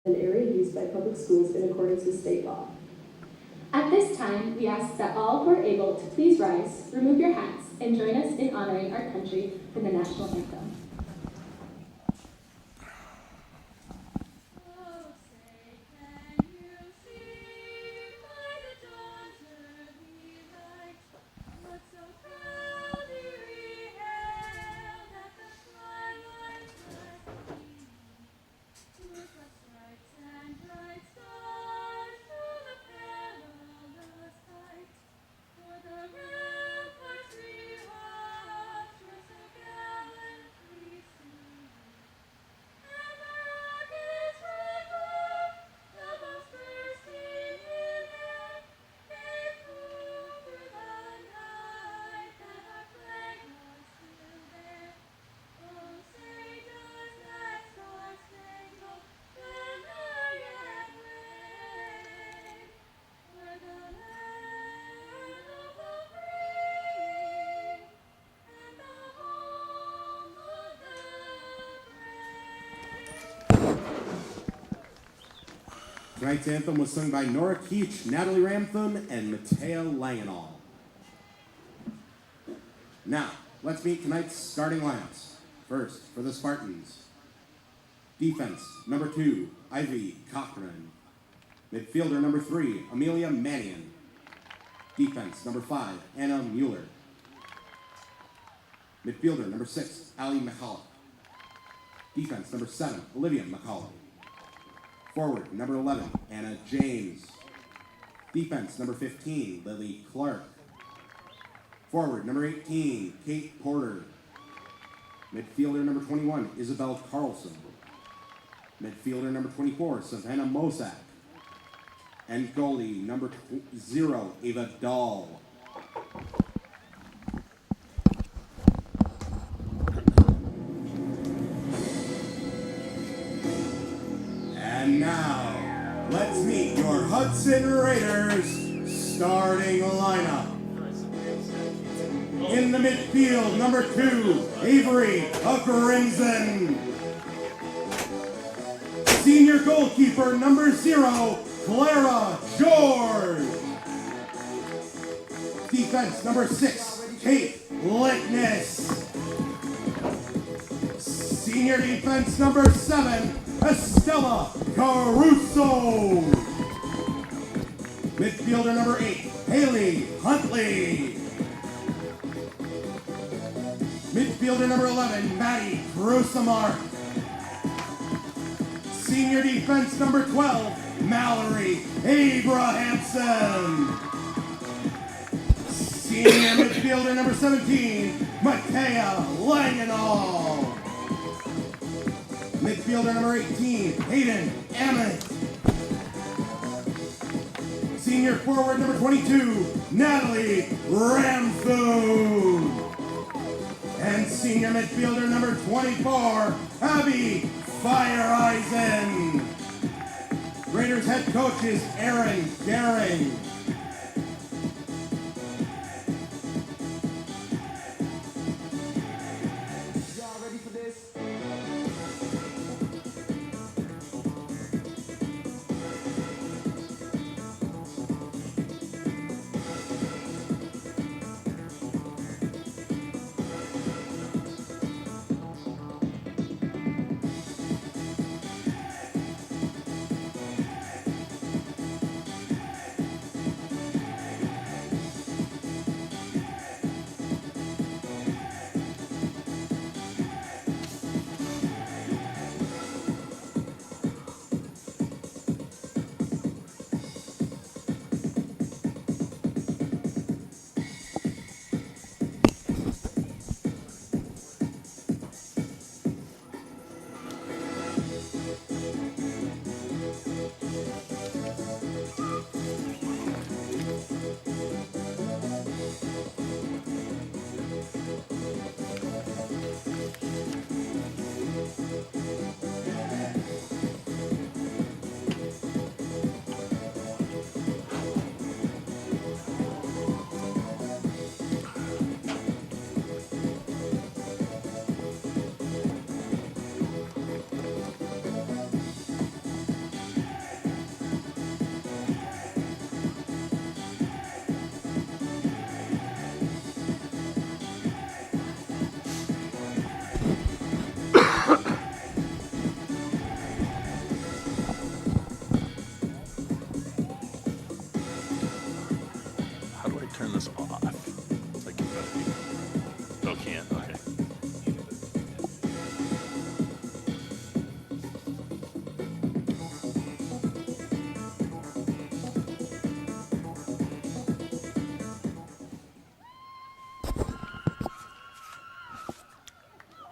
an area used by public schools in accordance with state law. At this time, we ask that all who are able to please rise, remove your hats, and join us in honoring our country with the national anthem. Tonight's anthem was sung by Nora Keach, Natalie Ramthun, and Matea Langenall. Now, let's meet tonight's starting lineups. First, for the Spartans. Defense, number 2, Ivy Cochran. Midfielder, number 3, Amelia Mannion. Defense, number 5, Anna Mueller. Midfielder, number 6, Allie McCullough. Defense, number 7, Olivia McCullough. Forward, number 11, Anna James. Defense, number 15, Lily Clark. Forward, number 18, Kate Porter. Midfielder, number 21, Isabel Carlson. Midfielder, number 24, Savannah Mosak. And goalie, number 0, Ava Dahl. And now, let's meet your Hudson Raiders starting lineup. In the midfield, number 2, Avery Crimson. Senior goalkeeper, number 0, Clara George. Defense, number 6, Kate Lickness. Senior defense, number 7, Estella Caruso. Midfielder, number 8, Haley Huntley. Midfielder, number 11, Maddie Crusamark. Senior defense, number 12, Mallory Abrahamson. Senior midfielder, number 17, Matea Langenall. Midfielder, number 18, Hayden Emmett. Senior forward, number 22, Natalie Ramthun. And senior midfielder, number 24, Abby Fireeisen. Raiders head coach is Aaron Daring. Y'all ready for this?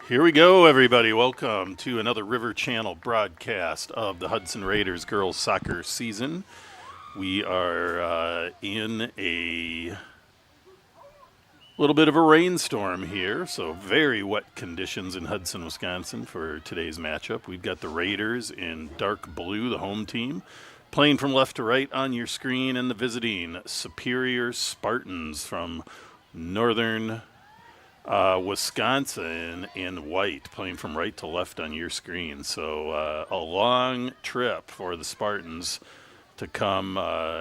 Here we go, everybody. Welcome to another River Channel broadcast of the Hudson Raiders girls soccer season. We are in a little bit of a rainstorm here, so very wet conditions in Hudson, Wisconsin for today's matchup. We've got the Raiders in dark blue, the home team, playing from left to right on your screen, and the visiting Superior Spartans from northern Wisconsin in white, playing from right to left on your screen. So a long trip for the Spartans to come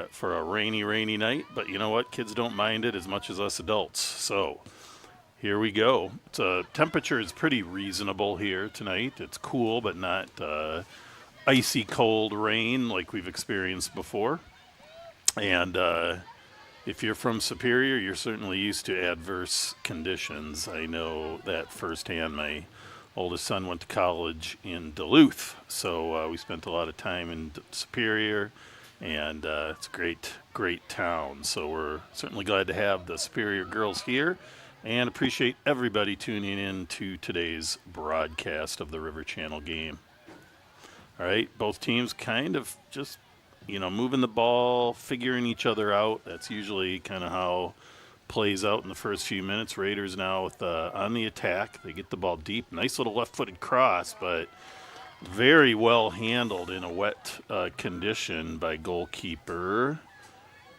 for a rainy night. But you know what? Kids don't mind it as much as us adults. So here we go. Temperature is pretty reasonable here tonight. It's cool, but not icy cold rain like we've experienced before. And if you're from Superior, you're certainly used to adverse conditions. I know that firsthand. My oldest son went to college in Duluth, so we spent a lot of time in Superior, and it's a great town. So we're certainly glad to have the Superior girls here and appreciate everybody tuning in to today's broadcast of the River Channel game. All right, both teams kind of just moving the ball, figuring each other out. That's usually kind of how plays out in the first few minutes. Raiders now with on the attack. They get the ball deep. Nice little left-footed cross, but very well handled in a wet condition by goalkeeper.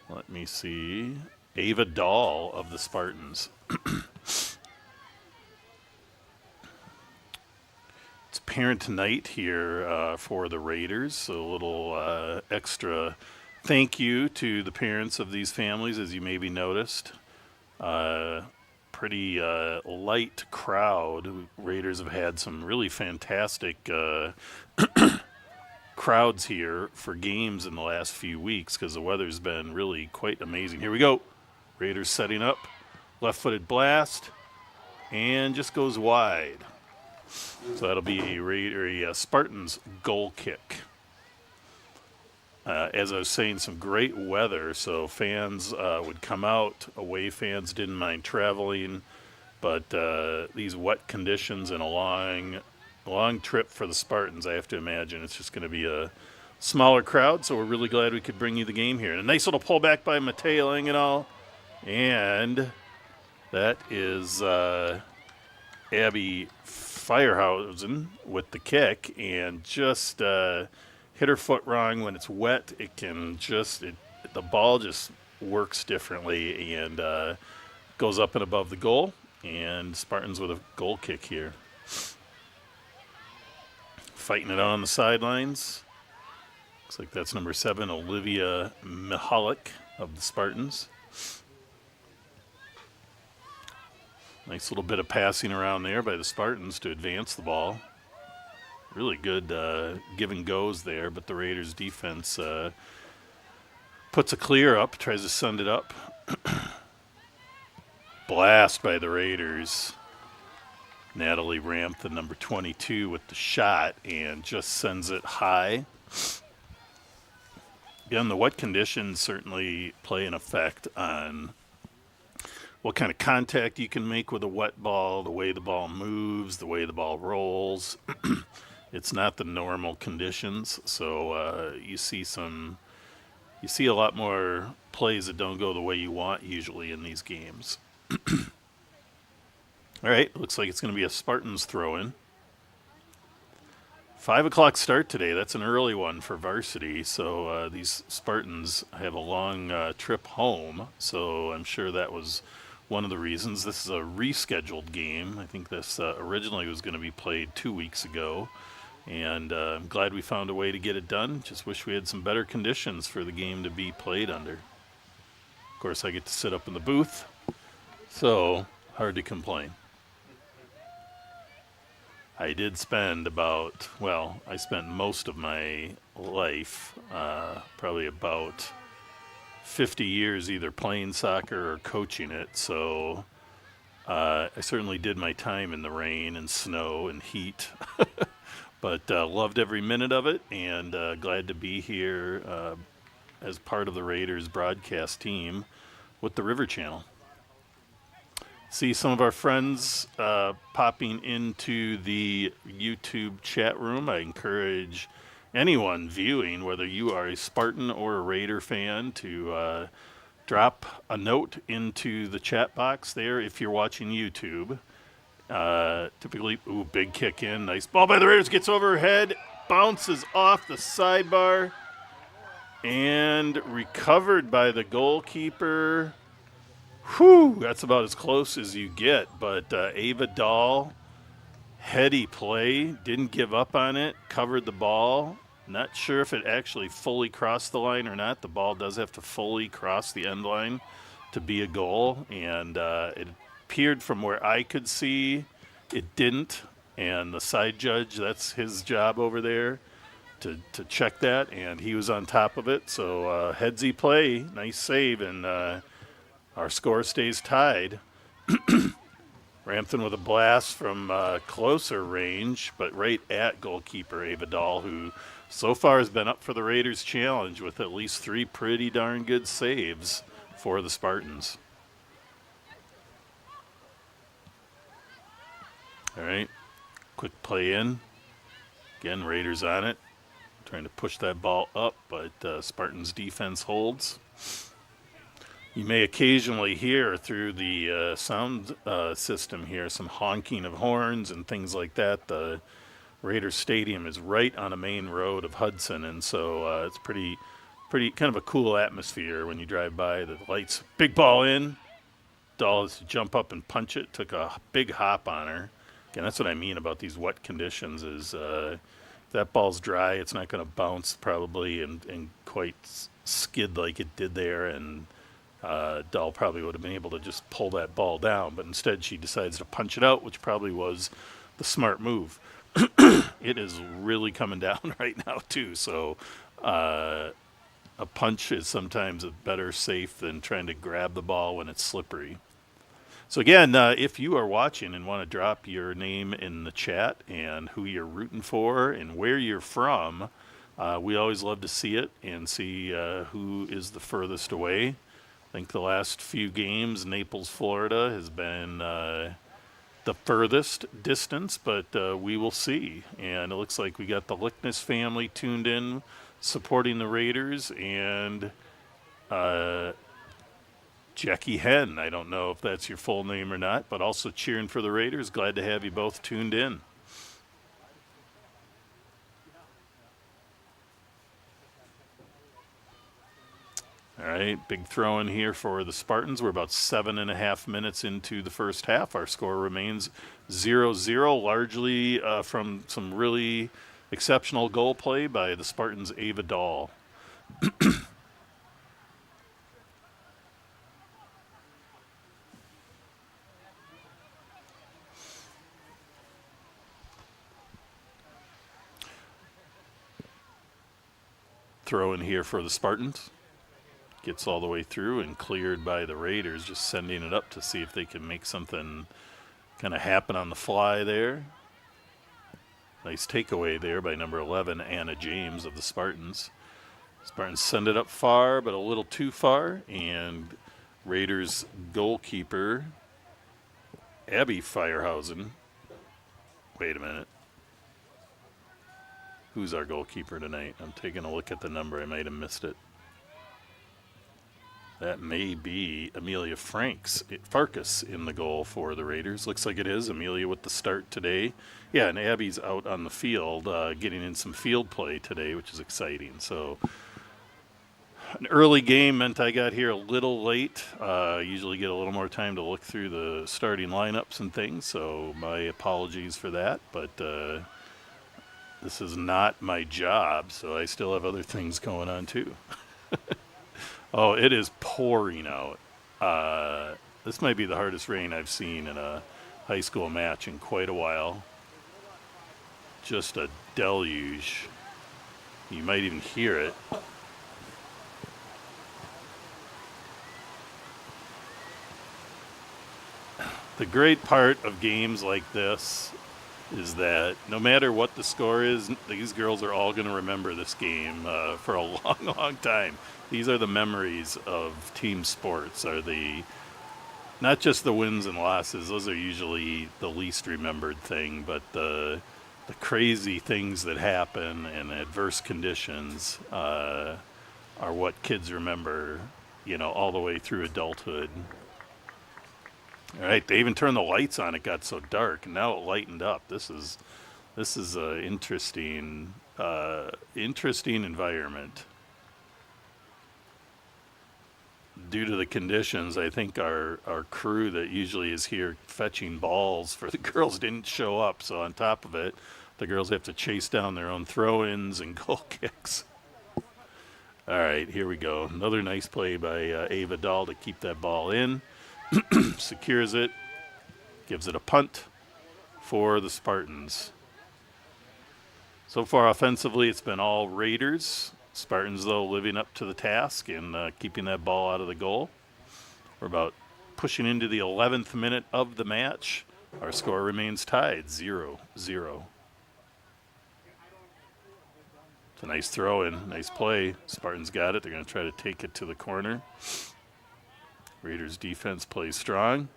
Let me see. Ava Dahl of the Spartans. It's parent night here for the Raiders, so a little extra thank you to the parents of these families, as you maybe noticed. Pretty light crowd. Raiders have had some really fantastic crowds here for games in the last few weeks because the weather's been really quite amazing. Here we go. Raiders setting up. Left-footed blast. And just goes wide. So that'll be a Spartans goal kick. As I was saying, some great weather, so fans would come out. Away fans didn't mind traveling, but these wet conditions and a long trip for the Spartans, I have to imagine it's just going to be a smaller crowd, so we're really glad we could bring you the game here. And a nice little pullback by Mateo Langenau, and that is Abby Firehausen with the kick, and just hit her foot wrong. When it's wet, the ball just works differently and goes up and above the goal, and Spartans with a goal kick here. Fighting it on the sidelines. Looks like that's number 7, Olivia Mihalik of the Spartans. Nice little bit of passing around there by the Spartans to advance the ball. Really good give and goes there, but the Raiders defense puts a clear up, tries to send it up. Blast by the Raiders. Natalie Ramp, the number 22, with the shot, and just sends it high. Again, the wet conditions certainly play an effect on what kind of contact you can make with a wet ball, the way the ball moves, the way the ball rolls. It's not the normal conditions, so you see a lot more plays that don't go the way you want usually in these games. All right, looks like it's going to be a Spartans throw-in. 5 o'clock start today. That's an early one for varsity, so these Spartans have a long trip home, so I'm sure that was one of the reasons. This is a rescheduled game. I think this originally was going to be played 2 weeks ago, and I'm glad we found a way to get it done. Just wish we had some better conditions for the game to be played under. Of course, I get to sit up in the booth, so hard to complain. I did spend I spent most of my life, probably about 50 years either playing soccer or coaching it, so I certainly did my time in the rain and snow and heat, but loved every minute of it, and glad to be here as part of the Raiders broadcast team with the River Channel. See some of our friends popping into the YouTube chat room. I encourage anyone viewing, whether you are a Spartan or a Raider fan, to drop a note into the chat box there if you're watching YouTube. Typically, big kick in. Nice ball by the Raiders. Gets overhead. Bounces off the sidebar. And recovered by the goalkeeper. Whew, that's about as close as you get. But Ava Dahl, heady play. Didn't give up on it. Covered the ball. Not sure if it actually fully crossed the line or not. The ball does have to fully cross the end line to be a goal. And it appeared from where I could see it didn't. And the side judge, that's his job over there to check that. And he was on top of it. So headsy play. Nice save. And our score stays tied. Rampton with a blast from closer range, but right at goalkeeper Ava Dahl, who so far has been up for the Raiders challenge with at least 3 pretty darn good saves for the Spartans. All right, quick play in. Again, Raiders on it, trying to push that ball up, but Spartans defense holds. You may occasionally hear through the sound system here some honking of horns and things like that. The Raiders Stadium is right on a main road of Hudson, and so it's pretty kind of a cool atmosphere when you drive by. The lights, big ball in. Dahl has to jump up and punch it. Took a big hop on her. Again, that's what I mean about these wet conditions is if that ball's dry, it's not going to bounce probably and quite skid like it did there, and Dahl probably would have been able to just pull that ball down, but instead she decides to punch it out, which probably was the smart move. It is really coming down right now, too, so a punch is sometimes a better safe than trying to grab the ball when it's slippery. So again, if you are watching and want to drop your name in the chat and who you're rooting for and where you're from, we always love to see it and see who is the furthest away. I think the last few games, Naples, Florida, has been the furthest distance, but we will see. And it looks like we got the Lickness family tuned in, supporting the Raiders, and Jackie Henn. I don't know if that's your full name or not, but also cheering for the Raiders. Glad to have you both tuned in. All right, big throw in here for the Spartans. We're about 7.5 minutes into the first half. Our score remains 0-0, largely from some really exceptional goal play by the Spartans' Ava Dahl. Throw in here for the Spartans. Gets all the way through and cleared by the Raiders, just sending it up to see if they can make something kind of happen on the fly there. Nice takeaway there by number 11, Anna James of the Spartans. Spartans send it up far, but a little too far, and Raiders goalkeeper Abby Firehausen. Wait a minute. Who's our goalkeeper tonight? I'm taking a look at the number. I might have missed it. That may be Amelia Farkas in the goal for the Raiders. Looks like it is. Amelia with the start today. Yeah, and Abby's out on the field getting in some field play today, which is exciting. So an early game meant I got here a little late. Usually get a little more time to look through the starting lineups and things, so my apologies for that. But this is not my job, so I still have other things going on too. Oh, it is pouring out. This might be the hardest rain I've seen in a high school match in quite a while. Just a deluge. You might even hear it. The great part of games like this is that no matter what the score is, these girls are all going to remember this game for a long, long time. These are the memories of team sports, are the not just the wins and losses; those are usually the least remembered thing, but the crazy things that happen and adverse conditions are what kids remember, all the way through adulthood. All right, they even turned the lights on. It got so dark, and now it lightened up. This is a interesting environment. Due to the conditions, I think our crew that usually is here fetching balls for the girls didn't show up. So on top of it, the girls have to chase down their own throw-ins and goal kicks. All right, here we go. Another nice play by Ava Dahl to keep that ball in. Secures it, gives it a punt for the Spartans. So far offensively, it's been all Raiders. Spartans, though, living up to the task and keeping that ball out of the goal. We're about pushing into the 11th minute of the match. Our score remains tied, 0-0. It's a nice throw in, nice play. Spartans got it. They're going to try to take it to the corner. Raiders defense plays strong.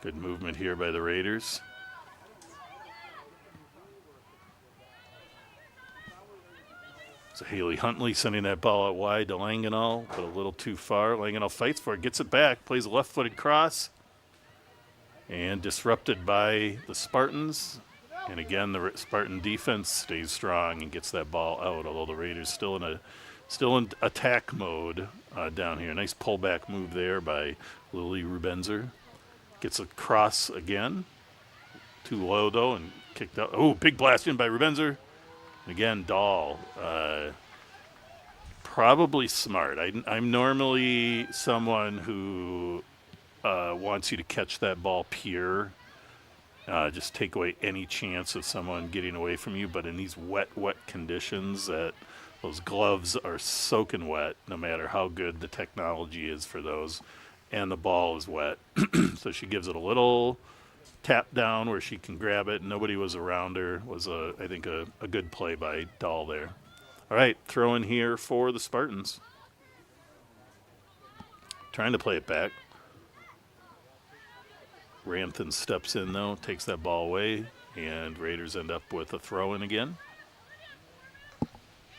Good movement here by the Raiders. So Haley Huntley sending that ball out wide to Langenau, but a little too far. Langenau fights for it, gets it back, plays a left-footed cross, and disrupted by the Spartans. And again, the Spartan defense stays strong and gets that ball out, although the Raiders still in attack mode down here. Nice pullback move there by Lily Rubenzer. Gets a cross again. Too low, though, and kicked out. Oh, big blast in by Rubenzer. Again, Dahl, probably smart. I'm normally someone who wants you to catch that ball pure, just take away any chance of someone getting away from you. But in these wet conditions, those gloves are soaking wet, no matter how good the technology is for those, and the ball is wet. So she gives it a little tap down where she can grab it. Nobody was around her. Was I think a good play by Dahl there. All right, throw in here for the Spartans. Trying to play it back. Ramthan steps in though, takes that ball away, and Raiders end up with a throw in again.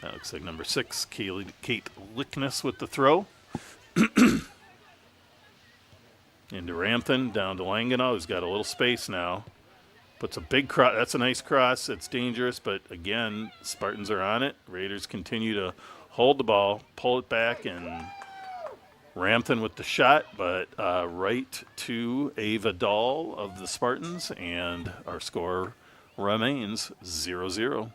That looks like number 6, Kate Lickness with the throw. Into Ramthan, down to Langenau, who's got a little space now. Puts a big cross. That's a nice cross. It's dangerous, but again, Spartans are on it. Raiders continue to hold the ball, pull it back, and Ramthan with the shot, but right to Ava Dahl of the Spartans, and our score remains 0-0.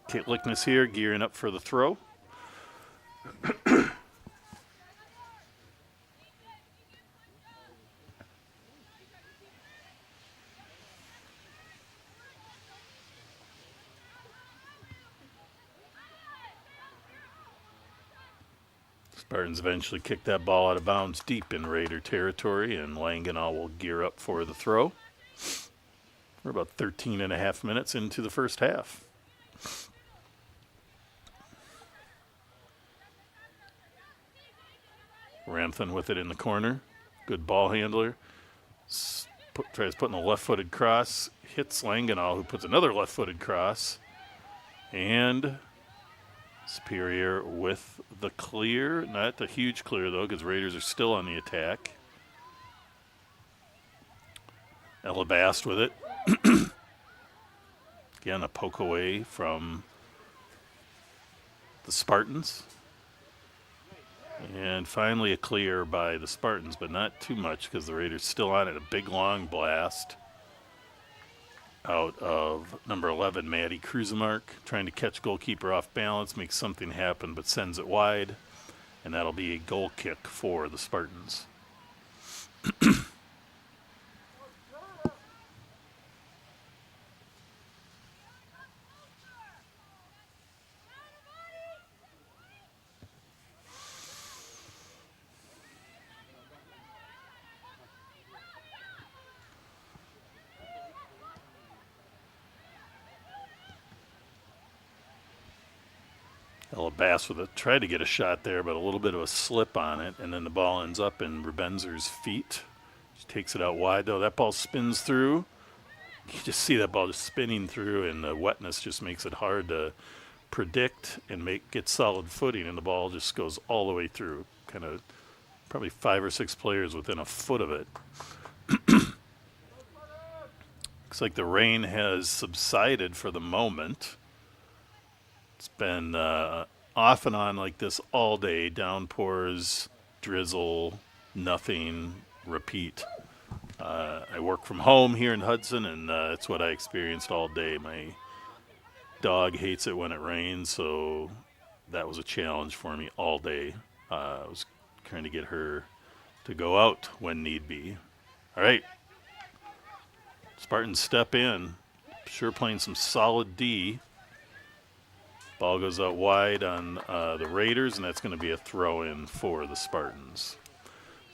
Kate Lickness here, gearing up for the throw. Spartans eventually kick that ball out of bounds deep in Raider territory, and Langenau will gear up for the throw. We're about 13 and a half minutes into the first half. Ramthan with it in the corner. Good ball handler. Tries putting a left-footed cross. Hits Langenau, who puts another left-footed cross. And Superior with the clear. Not the huge clear, though, because Raiders are still on the attack. Elabast with it. Again, a poke away from the Spartans. And finally a clear by the Spartans, but not too much because the Raiders still on it. A big, long blast out of number 11, Maddie Krusemark, trying to catch goalkeeper off balance, makes something happen, but sends it wide. And that'll be a goal kick for the Spartans. Ella Bass tried to get a shot there, but a little bit of a slip on it, and then the ball ends up in Rebenzer's feet. She takes it out wide, though. That ball spins through. You just see that ball just spinning through, and the wetness just makes it hard to predict and get solid footing, and the ball just goes all the way through. Kind of probably 5 or 6 players within a foot of it. Looks like the rain has subsided for the moment. It's been off and on like this all day. Downpours, drizzle, nothing, repeat. I work from home here in Hudson, and it's what I experienced all day. My dog hates it when it rains, so that was a challenge for me all day. I was trying to get her to go out when need be. All right. Spartans step in. Sure playing some solid D. Ball goes out wide on the Raiders, and that's going to be a throw-in for the Spartans.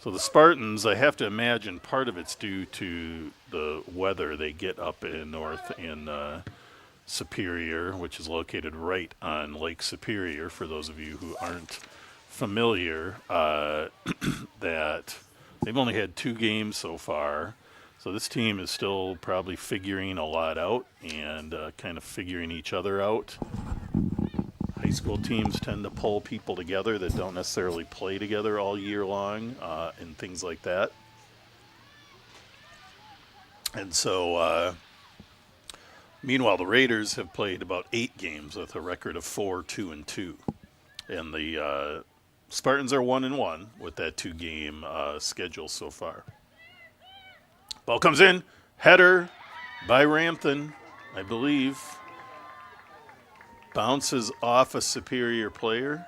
So the Spartans, I have to imagine part of it's due to the weather they get up in north in Superior, which is located right on Lake Superior, for those of you who aren't familiar, that they've only had 2 games so far. So this team is still probably figuring a lot out and kind of figuring each other out. High school teams tend to pull people together that don't necessarily play together all year long and things like that. And so, meanwhile, the Raiders have played about 8 games with a record of 4-2-2. And the Spartans are 1-1 with that 2-game schedule so far. Ball comes in, header by Ramthen, I believe. Bounces off a Superior player,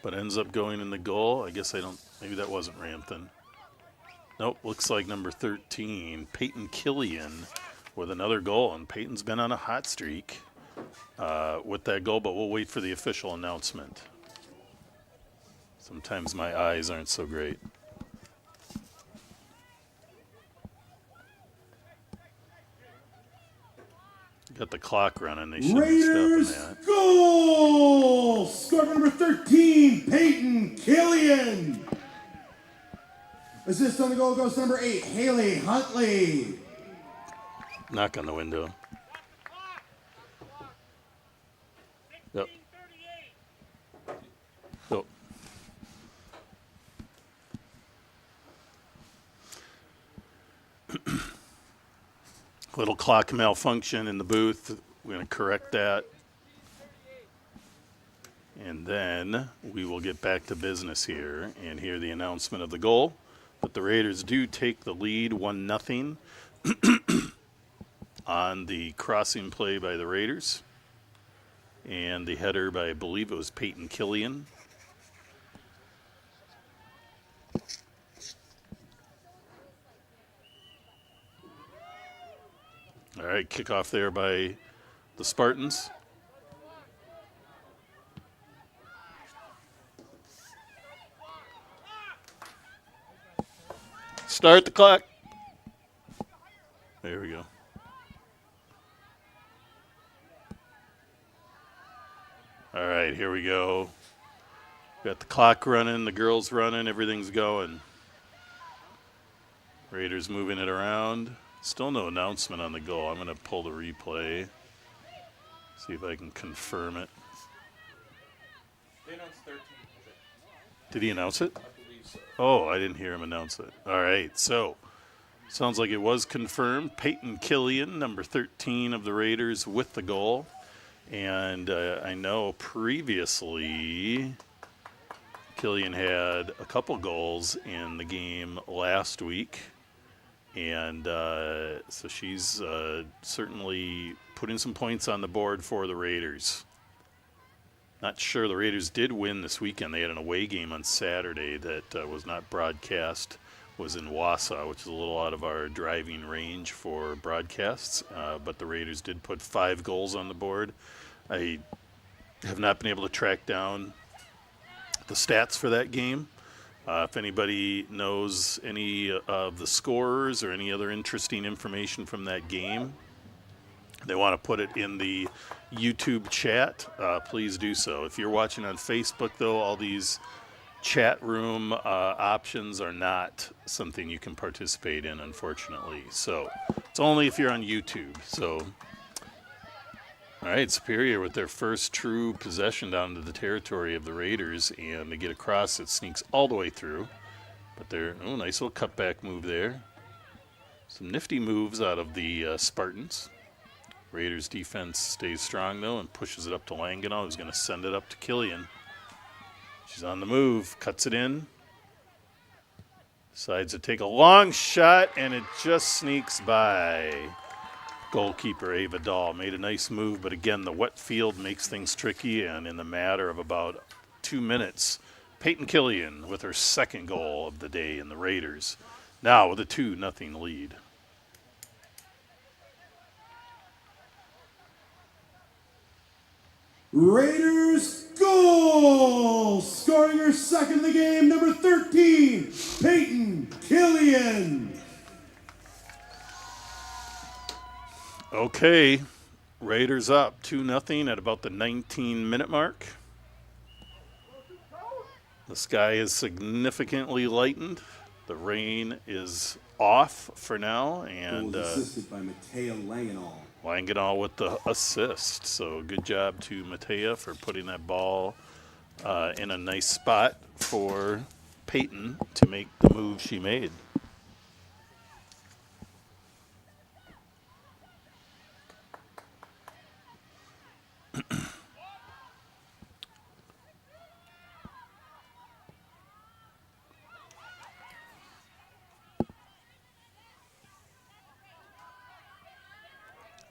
but ends up going in the goal. I guess maybe that wasn't Ramthen. Nope, looks like number 13, Peyton Killian, with another goal. And Peyton's been on a hot streak with that goal, but we'll wait for the official announcement. Sometimes my eyes aren't so great. Got the clock running. They shouldn't be Raiders stopping that. goal! Score number 13, Peyton Killian. Assist on the goal goes to number 8, Haley Huntley. Knock on the window. Yep. Yep. Little clock malfunction in the booth. We're going to correct that. And then we will get back to business here and hear the announcement of the goal. But the Raiders do take the lead 1-0 on the crossing play by the Raiders. And the header by, I believe it was Peyton Killian. All right, kickoff there by the Spartans. Start the clock. There we go. All right, here we go. Got the clock running, the girls running, everything's going. Raiders moving it around. Still no announcement on the goal. I'm going to pull the replay. See if I can confirm it. They announced 13. Did he announce it? I believe so. Oh, I didn't hear him announce it. All right, so sounds like it was confirmed. Peyton Killian, number 13 of the Raiders, with the goal. And I know previously Killian had a couple goals in the game last week. And so she's certainly putting some points on the board for the Raiders. Not sure. The Raiders did win this weekend. They had an away game on Saturday that was not broadcast. Was in Wausau, which is a little out of our driving range for broadcasts. But the Raiders did put 5 goals on the board. I have not been able to track down the stats for that game. If anybody knows any of the scorers or any other interesting information from that game, they want to put it in the YouTube chat, please do so. If you're watching on Facebook, though, all these chat room options are not something you can participate in, unfortunately. So it's only if you're on YouTube. So, all right, Superior with their first true possession down to the territory of the Raiders, and they get across. It sneaks all the way through. But they're, nice little cutback move there. Some nifty moves out of the Spartans. Raiders defense stays strong, though, and pushes it up to Langenau, who's going to send it up to Killian. She's on the move, cuts it in. Decides to take a long shot, and it just sneaks by. Goalkeeper Ava Dahl made a nice move, but again, the wet field makes things tricky, and in the matter of about 2 minutes, Peyton Killian with her second goal of the day in the Raiders, now with a 2-0 lead. Raiders goal! Scoring her second of the game, number 13, Peyton Killian. Okay, Raiders up 2-0 at about the 19-minute mark. The sky is significantly lightened. The rain is off for now, and Goal was assisted by Matea Langenau. Langenau with the assist. So good job to Matea for putting that ball in a nice spot for Peyton to make the move she made.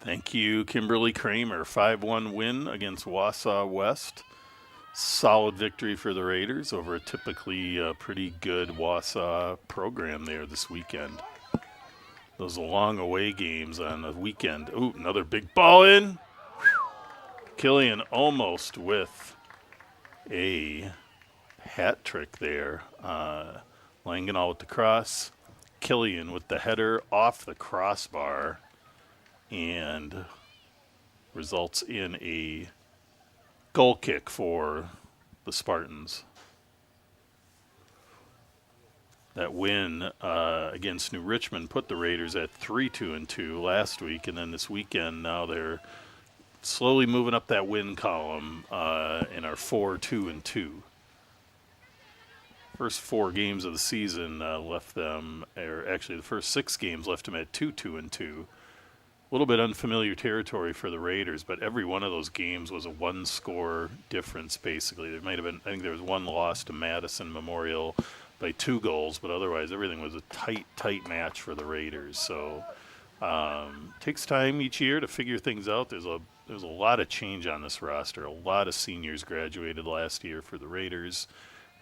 Thank you, Kimberly Kramer. 5-1 win against Wausau West. Solid victory for the Raiders over a typically pretty good Wausau program there this weekend. Those long away games on the weekend. Ooh, another big ball in. Killian almost with a hat trick there. Langenau with the cross. Killian with the header off the crossbar. And results in a goal kick for the Spartans. That win against New Richmond put the Raiders at 3-2-2 last week, and then this weekend now they're slowly moving up that win column and are 4-2-2. First 4 games of the season left them, or actually the first 6 games left them at 2-2-2. A little bit unfamiliar territory for the Raiders, but every one of those games was a 1-score difference, basically. There might have been, I think there was one loss to Madison Memorial by 2 goals, but otherwise everything was a tight match for the Raiders. So takes time each year to figure things out. There's a lot of change on this roster. A lot of seniors graduated last year for the Raiders,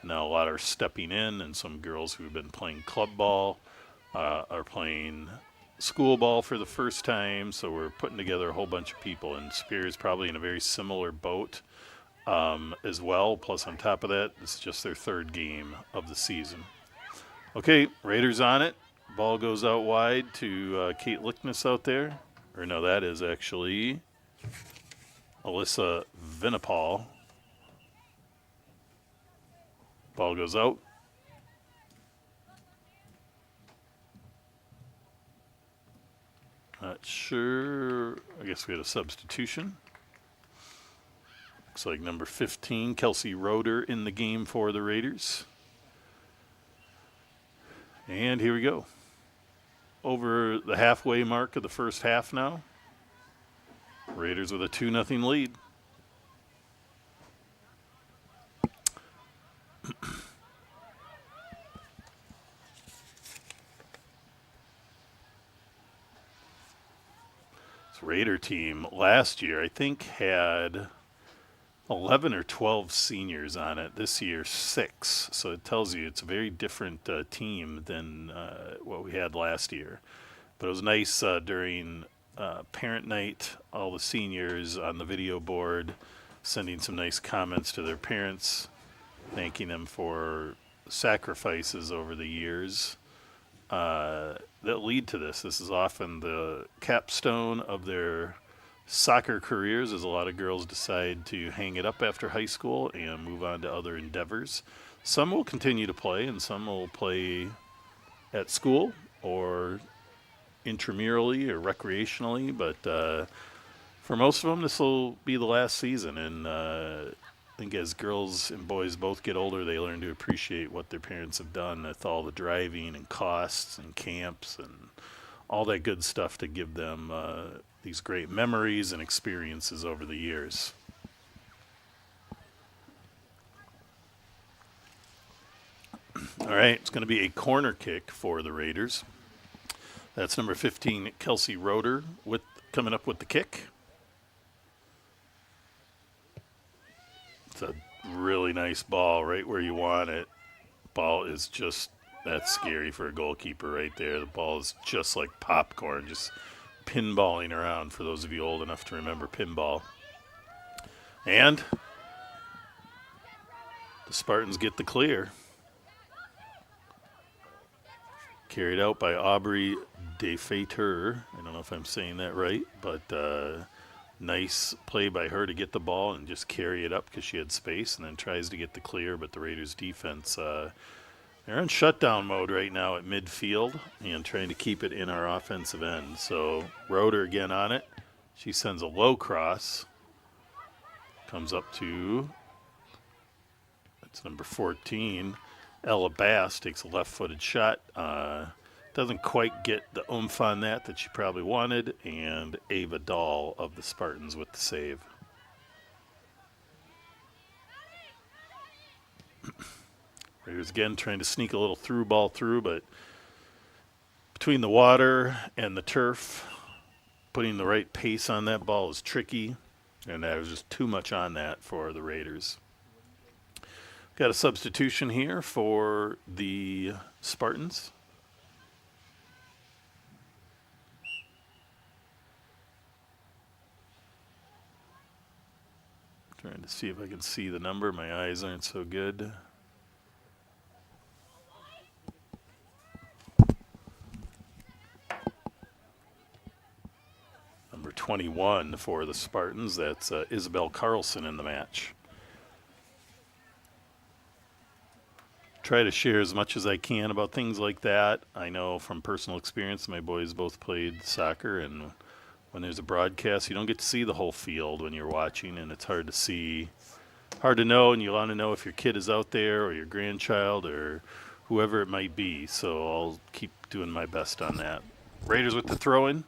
and now a lot are stepping in, and some girls who have been playing club ball are playing school ball for the first time, so we're putting together a whole bunch of people, and Spears probably in a very similar boat as well. Plus, on top of that, this is just their 3rd game of the season. Okay, Raiders on it. Ball goes out wide to Kate Lickness out there. Or no, that is actually Alyssa Vinipal. Ball goes out. Not sure. I guess we had a substitution. Looks like number 15, Kelsey Roeder, in the game for the Raiders. And here we go. Over the halfway mark of the first half now. Raiders with a 2-0 lead. Raider team last year, I think, had 11 or 12 seniors on it. This year, 6. So it tells you it's a very different team than what we had last year. But it was nice during parent night, all the seniors on the video board sending some nice comments to their parents, thanking them for sacrifices over the years that lead to this. This is often the capstone of their soccer careers as a lot of girls decide to hang it up after high school and move on to other endeavors. Some will continue to play, and some will play at school or intramurally or recreationally, but for most of them, this will be the last season. And I think as girls and boys both get older, they learn to appreciate what their parents have done with all the driving and costs and camps and all that good stuff to give them these great memories and experiences over the years. All right, it's going to be a corner kick for the Raiders. That's number 15, Kelsey Roeder, coming up with the kick. It's a really nice ball right where you want it. Ball is just, that's scary for a goalkeeper right there. The ball is just like popcorn, just pinballing around for those of you old enough to remember pinball. And the Spartans get the clear. Carried out by Aubrey DeFater. I don't know if I'm saying that right, but nice play by her to get the ball and just carry it up because she had space, and then tries to get the clear, but the Raiders defense, they're in shutdown mode right now at midfield and trying to keep it in our offensive end. So Roeder again on it. She sends a low cross. Comes up to, that's number 14. Ella Bass takes a left-footed shot. Doesn't quite get the oomph on that she probably wanted. And Ava Dahl of the Spartans with the save. Raiders again trying to sneak a little through ball through, but between the water and the turf, putting the right pace on that ball is tricky. And there was just too much on that for the Raiders. Got a substitution here for the Spartans. Trying to see if I can see the number. My eyes aren't so good. Number 21 for the Spartans. That's Isabel Carlson in the match. Try to share as much as I can about things like that. I know from personal experience, my boys both played soccer, and when there's a broadcast, you don't get to see the whole field when you're watching, and it's hard to see, hard to know, and you want to know if your kid is out there or your grandchild or whoever it might be. So I'll keep doing my best on that. Raiders with the throw-in.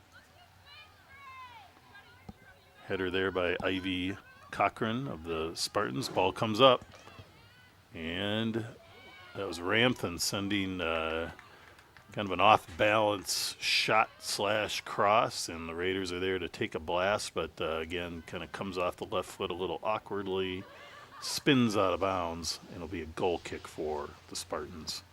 Header there by Ivy Cochran of the Spartans. Ball comes up, and that was Ramthan sending kind of an off-balance shot / cross, and the Raiders are there to take a blast, but again, kind of comes off the left foot a little awkwardly, spins out of bounds, and it'll be a goal kick for the Spartans.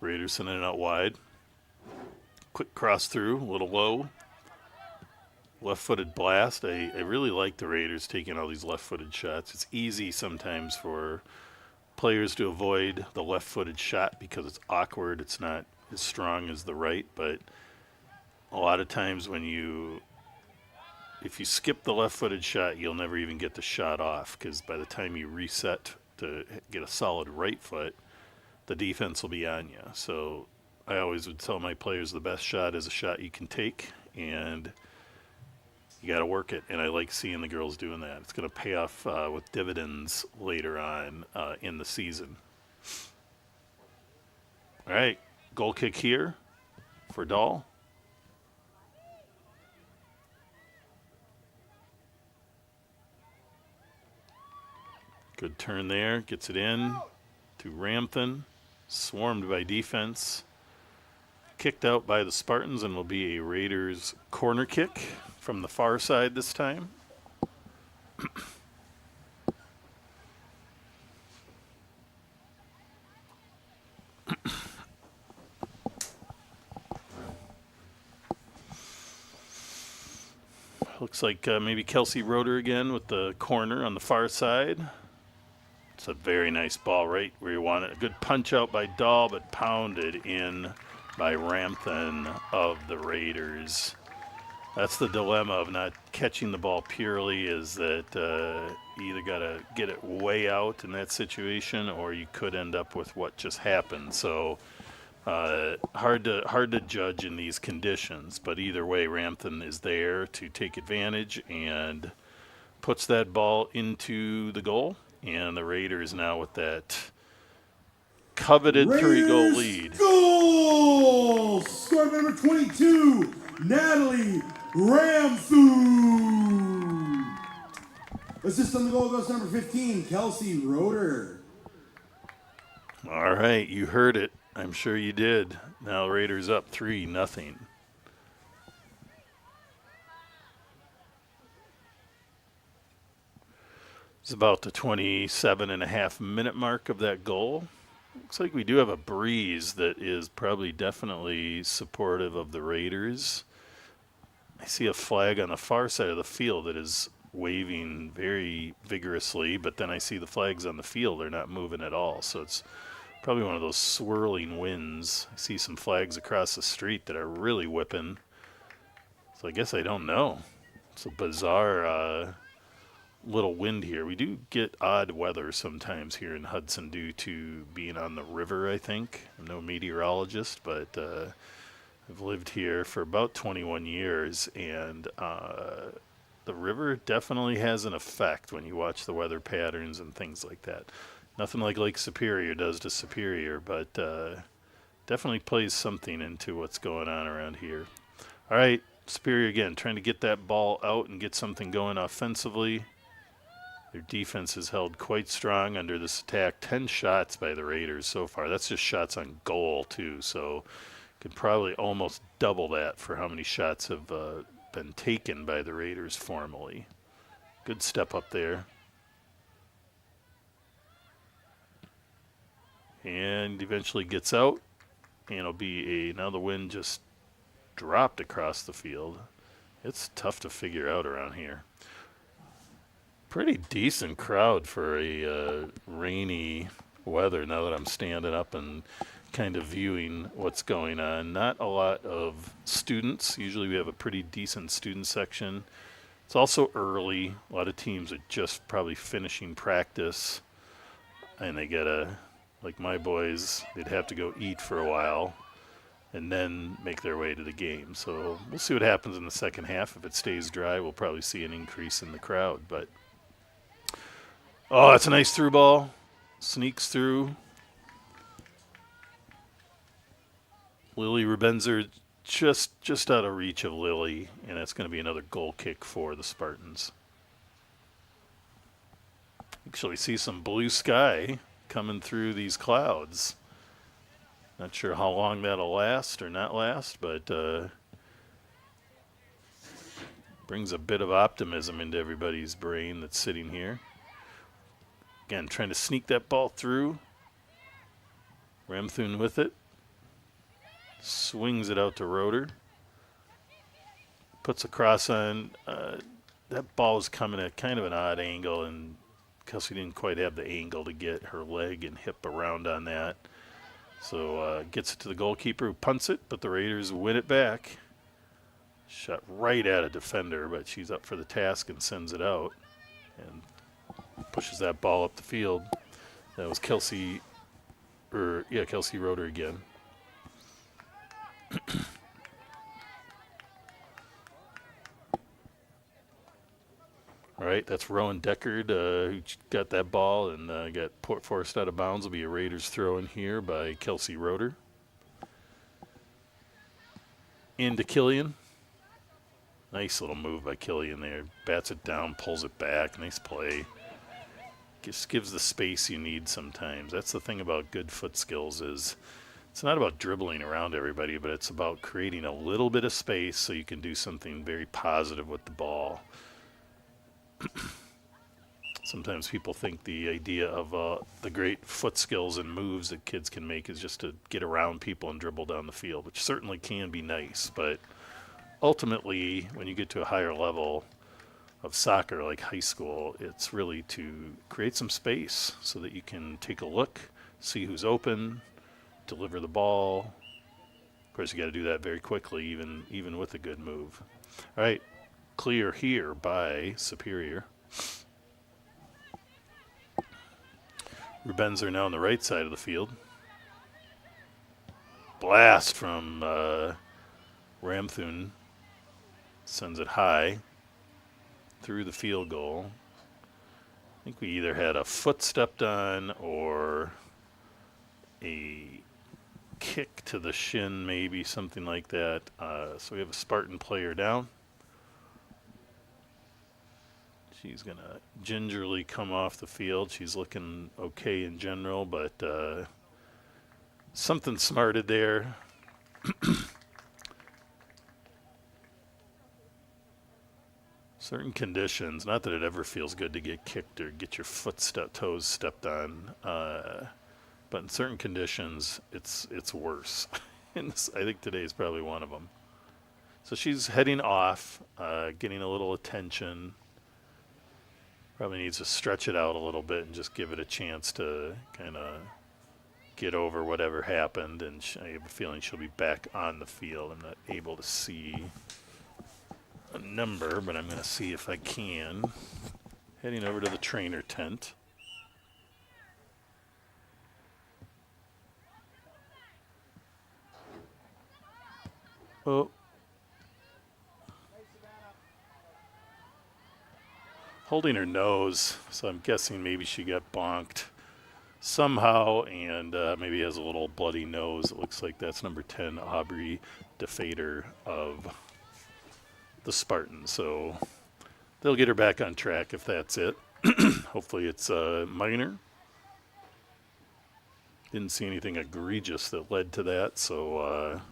Raiders sending it out wide. Quick cross through, a little low. Left-footed blast. I really like the Raiders taking all these left-footed shots. It's easy sometimes for players to avoid the left-footed shot because it's awkward. It's not as strong as the right, but a lot of times if you skip the left-footed shot, you'll never even get the shot off because by the time you reset to get a solid right foot, the defense will be on you. So I always would tell my players the best shot is a shot you can take, and you got to work it. And I like seeing the girls doing that. It's going to pay off with dividends later on in the season. All right, goal kick here for Dahl. Good turn there, gets it in to Ramthan, swarmed by defense. Kicked out by the Spartans, and will be a Raiders corner kick from the far side this time. Looks like maybe Kelsey Roeder again with the corner on the far side. It's a very nice ball right where you want it. A good punch out by Dahl, but pounded in by Ramthen of the Raiders. That's the dilemma of not catching the ball purely, is that you either got to get it way out in that situation, or you could end up with what just happened. So hard to judge in these conditions. But either way, Ramthen is there to take advantage and puts that ball into the goal. And the Raiders now with that coveted 3-goal lead. Goal! Score number 22, Natalie Ramthun. Assist on the goal goes number 15, Kelsey Roeder. All right, you heard it. I'm sure you did. Now Raiders up 3-0. It's about the 27.5-minute mark of that goal. Looks like we do have a breeze that is probably definitely supportive of the Raiders. I see a flag on the far side of the field that is waving very vigorously, but then I see the flags on the field. They're not moving at all. So it's probably one of those swirling winds. I see some flags across the street that are really whipping. So I guess I don't know. It's a bizarre little wind here. We do get odd weather sometimes here in Hudson due to being on the river, I think. I'm no meteorologist, but I've lived here for about 21 years, and the river definitely has an effect when you watch the weather patterns and things like that. Nothing like Lake Superior does to Superior, but definitely plays something into what's going on around here. All right, Superior again, trying to get that ball out and get something going offensively. Their defense has held quite strong under this attack. 10 shots by the Raiders so far. That's just shots on goal, too, so could probably almost double that for how many shots have been taken by the Raiders formally. Good step up there. And eventually gets out. And it'll be now the wind just dropped across the field. It's tough to figure out around here. Pretty decent crowd for a rainy weather now that I'm standing up and kind of viewing what's going on. Not a lot of students. Usually we have a pretty decent student section. It's also early. A lot of teams are just probably finishing practice, and they gotta, like my boys, they'd have to go eat for a while and then make their way to the game. So we'll see what happens in the second half. If it stays dry, we'll probably see an increase in the crowd. But oh, that's a nice through ball. Sneaks through. Lily Rubenzer just out of reach of Lily, and that's going to be another goal kick for the Spartans. Actually see some blue sky coming through these clouds. Not sure how long that'll last or not last, but brings a bit of optimism into everybody's brain that's sitting here. Again, trying to sneak that ball through. Ramthun with it. Swings it out to Roeder. Puts a cross on. That ball was coming at kind of an odd angle, and Kelsey didn't quite have the angle to get her leg and hip around on that. So gets it to the goalkeeper who punts it, but the Raiders win it back. Shot right at a defender, but she's up for the task and sends it out. And pushes that ball up the field. That was Kelsey Roeder again. All right, that's Rowan Deckard who got that ball and got forced out of bounds. Will be a Raiders throw in here by Kelsey Roeder. Into Killian. Nice little move by Killian there. Bats it down, pulls it back. Nice play. Just gives the space you need sometimes. That's the thing about good foot skills is it's not about dribbling around everybody, but it's about creating a little bit of space so you can do something very positive with the ball. Sometimes people think the idea of the great foot skills and moves that kids can make is just to get around people and dribble down the field, which certainly can be nice. But ultimately, when you get to a higher level, of soccer like high school. It's really to create some space so that you can take a look, see who's open, deliver the ball. Of course, you got to do that very quickly, even with a good move. All right, clear here by Superior. Rubens are now on the right side of the field. Blast from Ramthun sends it high through the field goal. I think we either had a foot stepped on or a kick to the shin, maybe something like that. So we have a Spartan player down. She's going to gingerly come off the field. She's looking okay in general, but something smarted there. Certain conditions, not that it ever feels good to get kicked or get your toes stepped on, but in certain conditions, it's worse. And I think today is probably one of them. So she's heading off, getting a little attention. Probably needs to stretch it out a little bit and just give it a chance to kind of get over whatever happened. And I have a feeling she'll be back on the field. I'm not able to see a number, but I'm going to see if I can. Heading over to the trainer tent. Oh. Holding her nose, so I'm guessing maybe she got bonked somehow and maybe has a little bloody nose. It looks like that's number 10, Aubrey DeFader of the Spartans. So they'll get her back on track if that's it. Hopefully it's minor. Didn't see anything egregious that led to that, so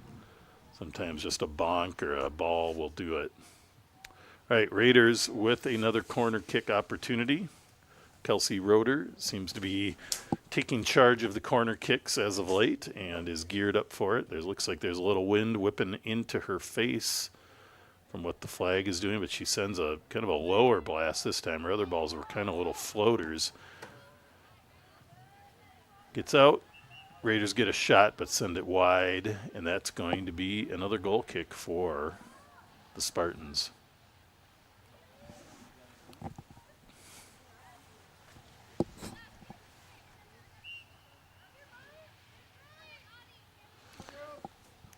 sometimes just a bonk or a ball will do it. All right, Raiders with another corner kick opportunity. Kelsey Roeder seems to be taking charge of the corner kicks as of late and is geared up for it. There looks like there's a little wind whipping into her face from what the flag is doing, but she sends a kind of a lower blast this time. Her other balls were kind of little floaters. Gets out. Raiders get a shot but send it wide, and that's going to be another goal kick for the Spartans.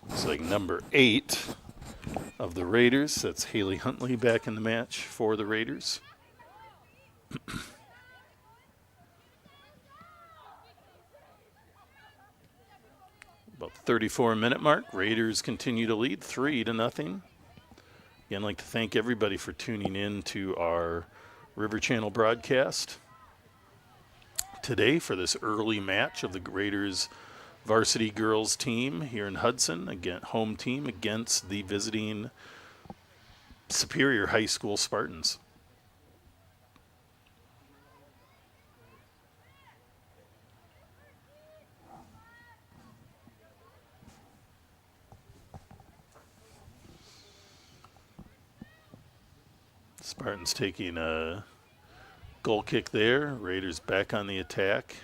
Looks like number 8 of the Raiders. That's Haley Huntley back in the match for the Raiders. About 34-minute mark. Raiders continue to lead 3-0. Again, I'd like to thank everybody for tuning in to our River Channel broadcast today for this early match of the Raiders varsity girls team here in Hudson, again, home team against the visiting Superior High School Spartans. Spartans taking a goal kick there. Raiders back on the attack.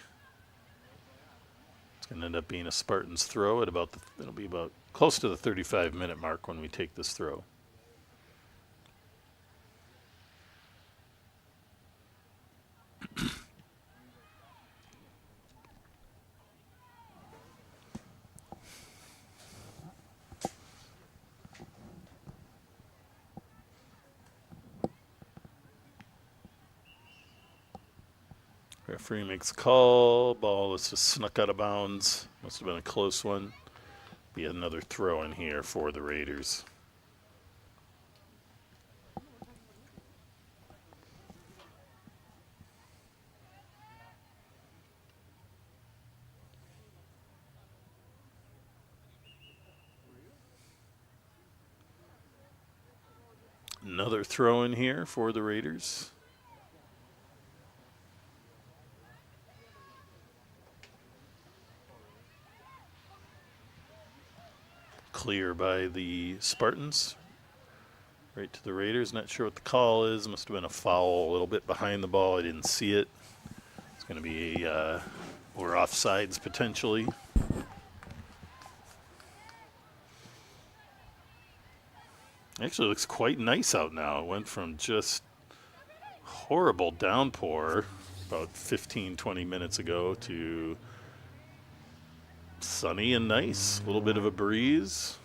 It's going to end up being a Spartans throw at it'll be about close to the 35-minute mark when we take this throw. Referee makes a call. Ball is just snuck out of bounds. Must have been a close one. Be another throw in here for the Raiders. Another throw in here for the Raiders. Clear by the Spartans. Right to the Raiders. Not sure what the call is. Must have been a foul a little bit behind the ball. I didn't see it. It's going to be we're offsides potentially. Actually, looks quite nice out now. It went from just horrible downpour about 15, 20 minutes ago to sunny and nice. A little bit of a breeze.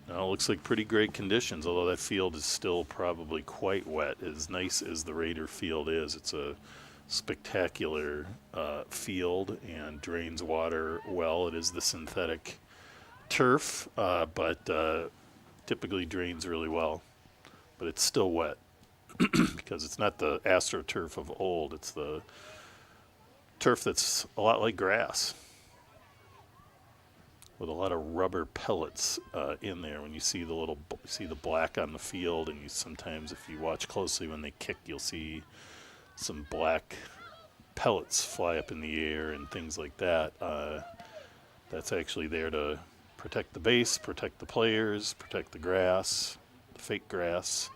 Now it looks like pretty great conditions, although that field is still probably quite wet. As nice as the Raider field is, it's a spectacular field and drains water well. It is the synthetic turf, but typically drains really well. But it's still wet because it's not the AstroTurf of old. It's the turf that's a lot like grass, with a lot of rubber pellets in there. When you see the black on the field, and you sometimes, if you watch closely when they kick, you'll see some black pellets fly up in the air and things like that. That's actually there to protect the base, protect the players, protect the grass, the fake grass.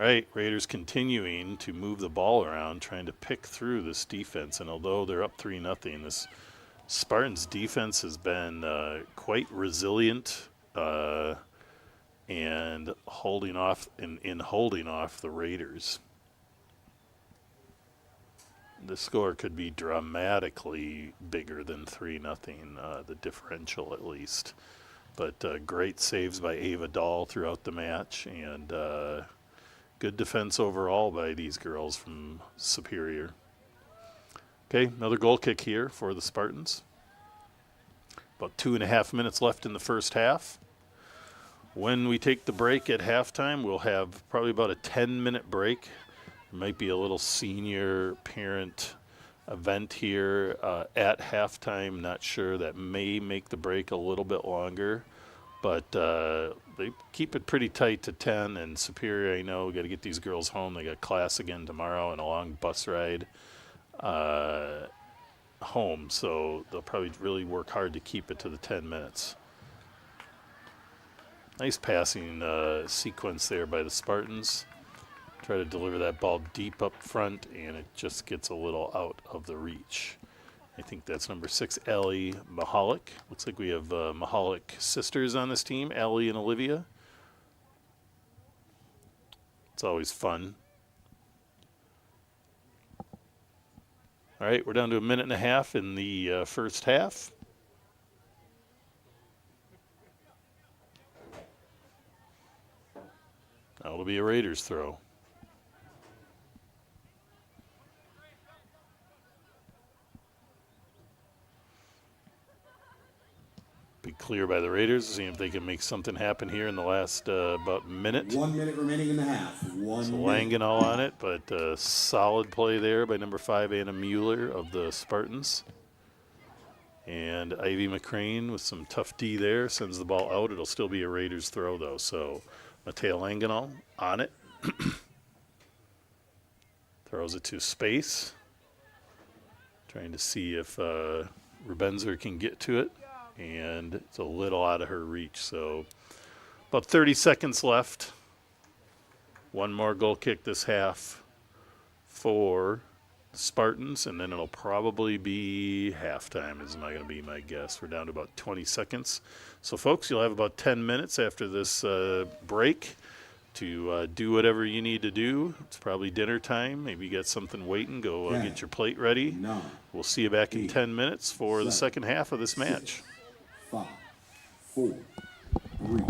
All right, Raiders continuing to move the ball around, trying to pick through this defense. And although they're up 3-0, this Spartans defense has been quite resilient and holding off the Raiders. The score could be dramatically bigger than 3-0, the differential at least. But great saves by Ava Dahl throughout the match, and good defense overall by these girls from Superior. Okay, another goal kick here for the Spartans. About 2.5 minutes left in the first half. When we take the break at halftime, we'll have probably about a 10-minute break. There might be a little senior parent event here at halftime. Not sure. That may make the break a little bit longer. But they keep it pretty tight to 10. And Superior, I know, got to get these girls home. They got class again tomorrow and a long bus ride home, so they'll probably really work hard to keep it to the 10 minutes. Nice passing sequence there by the Spartans. Try to deliver that ball deep up front, and it just gets a little out of the reach. I think that's number 6, Allie Mahalik. Looks like we have Mahalik sisters on this team, Allie and Olivia. It's always fun. All right, we're down to 1.5 minutes in the first half. Now it'll be a Raiders throw. Be clear by the Raiders, seeing if they can make something happen here in the last about minute. 1 minute remaining in the half. So Langenau on it, but solid play there by number 5, Anna Mueller of the Spartans. And Ivy McCrane with some tough D there, sends the ball out. It'll still be a Raiders throw, though. So Mateo Langenau on it. Throws it to space. Trying to see if Rubenzer can get to it. And it's a little out of her reach. So about 30 seconds left. One more goal kick this half for the Spartans, and then it'll probably be halftime is not going to be my guess. We're down to about 20 seconds. So, folks, you'll have about 10 minutes after this break to do whatever you need to do. It's probably dinner time. Maybe you got something waiting. Go get your plate ready. 9, We'll see you back in 10 minutes for the 7, second half of this match. 5, 4, 3,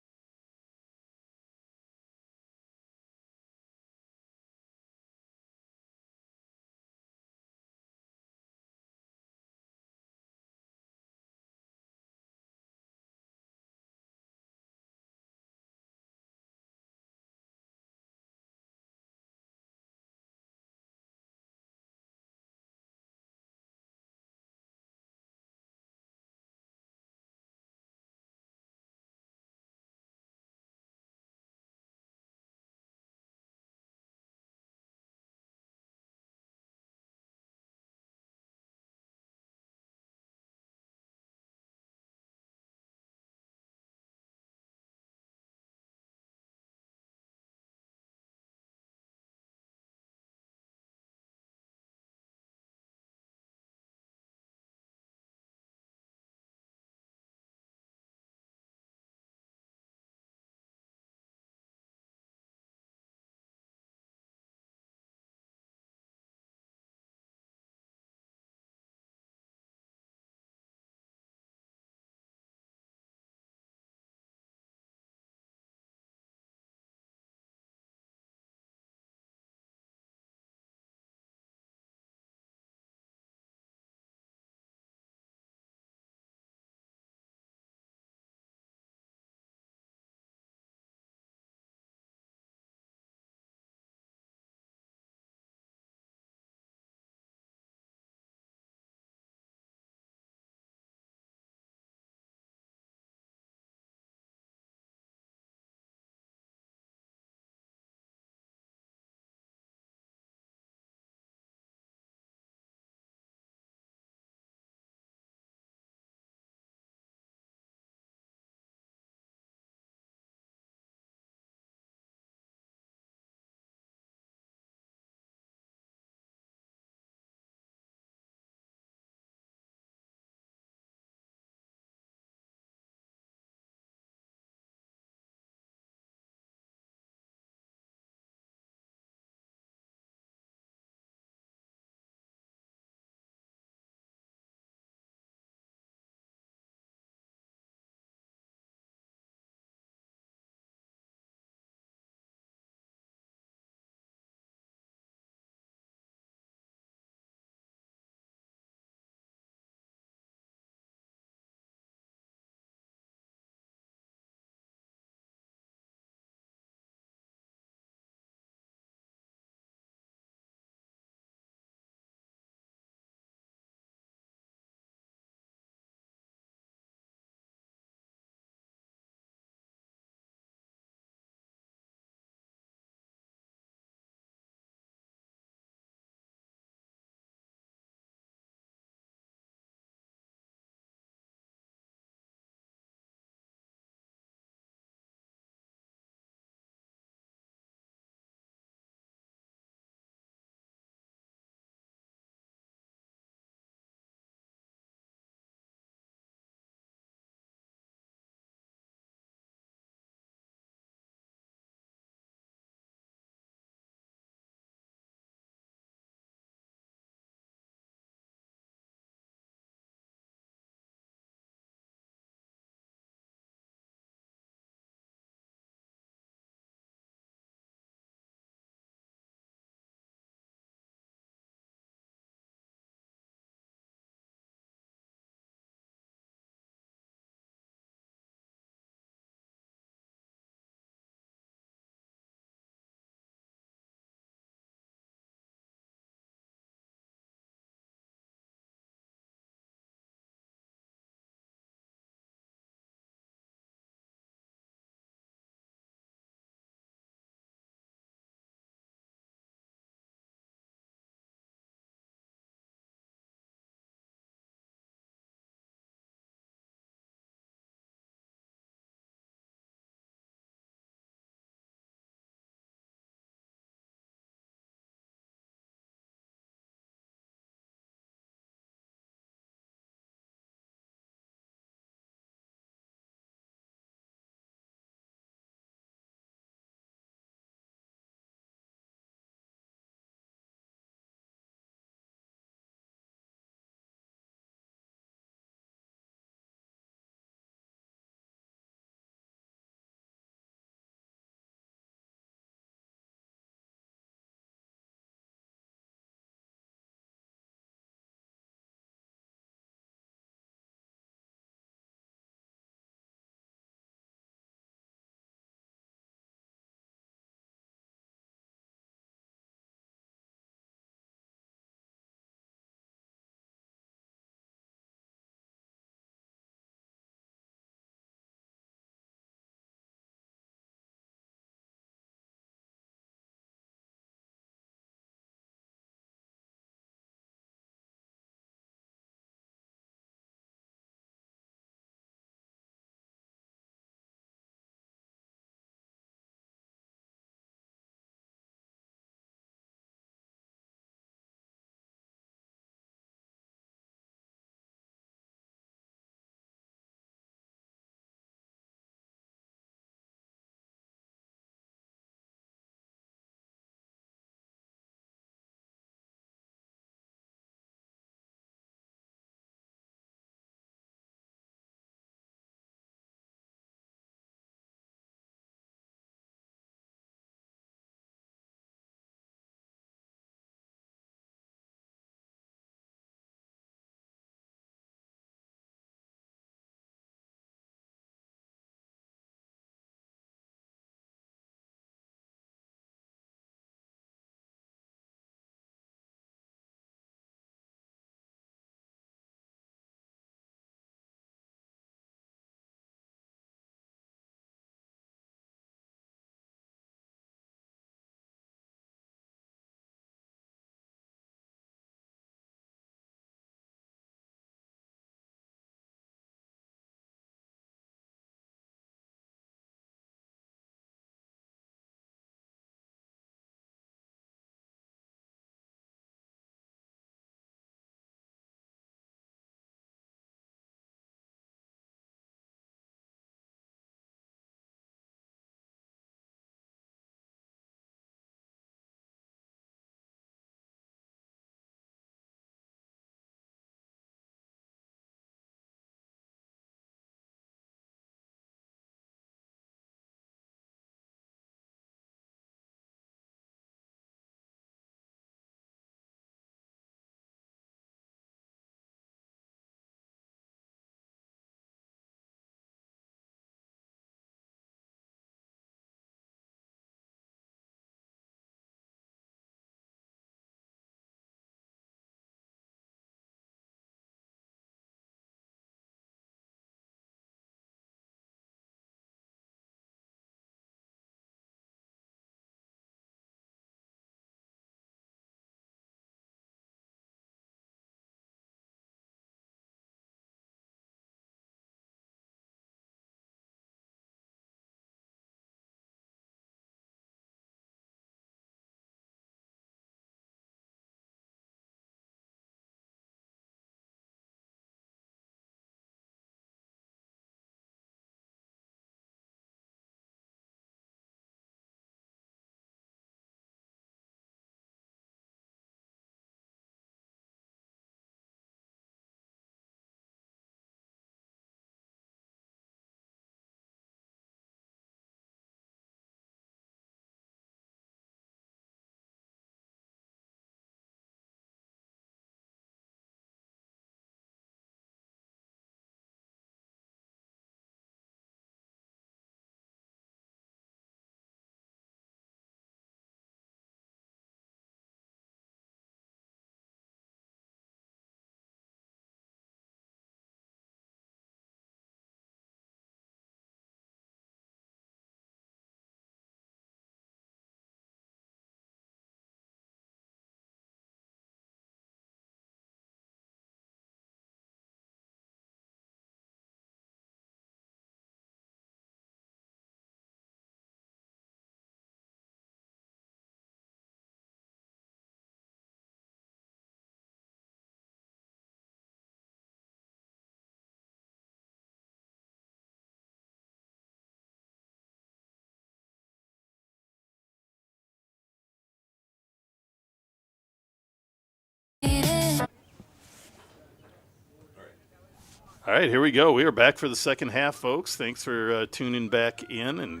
All right, here we go. We are back for the second half, folks. Thanks for tuning back in and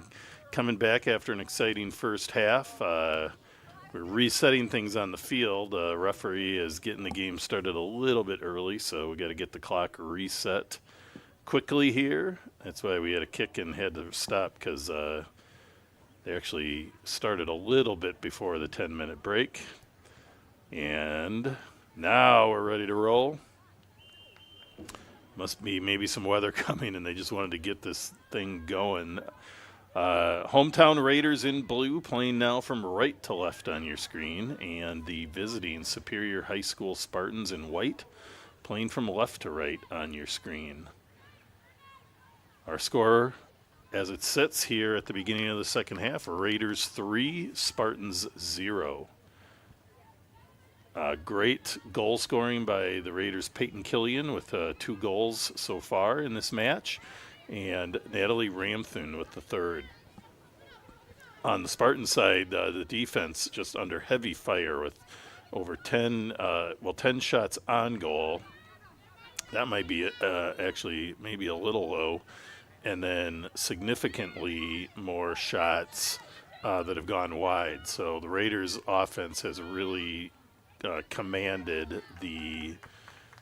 coming back after an exciting first half. We're resetting things on the field. Referee is getting the game started a little bit early, so we got to get the clock reset quickly here. That's why we had a kick and had to stop because they actually started a little bit before the 10-minute break. And now we're ready to roll. Must be maybe some weather coming, and they just wanted to get this thing going. Hometown Raiders in blue playing now from right to left on your screen, and the visiting Superior High School Spartans in white playing from left to right on your screen. Our score as it sits here at the beginning of the second half, Raiders 3, Spartans 0. Great goal scoring by the Raiders' Peyton Killian with 2 goals so far in this match, and Natalie Ramthun with the 3rd. On the Spartan side, the defense just under heavy fire with over 10 shots on goal. That might be actually maybe a little low, and then significantly more shots that have gone wide. So the Raiders' offense has really commanded the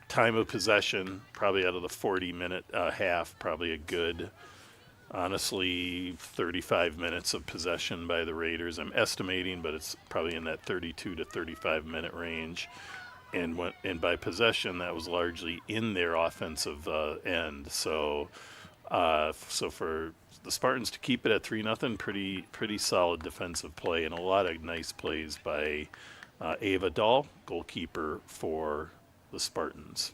time of possession, probably out of the 40-minute half, probably a good, honestly, 35 minutes of possession by the Raiders. I'm estimating, but it's probably in that 32 to 35-minute range. And by possession, that was largely in their offensive end. So for the Spartans to keep it at 3-0, pretty solid defensive play, and a lot of nice plays by Ava Dahl, goalkeeper for the Spartans.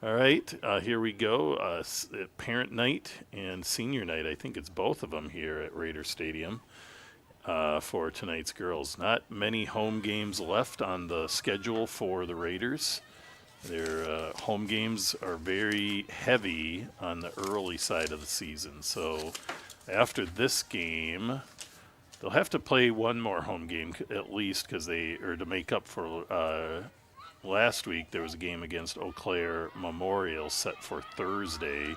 All right, here we go. Parent night and senior night. I think it's both of them here at Raider Stadium for tonight's girls. Not many home games left on the schedule for the Raiders. Their home games are very heavy on the early side of the season. So after this game, they'll have to play one more home game at least to make up for last week. There was a game against Eau Claire Memorial set for Thursday.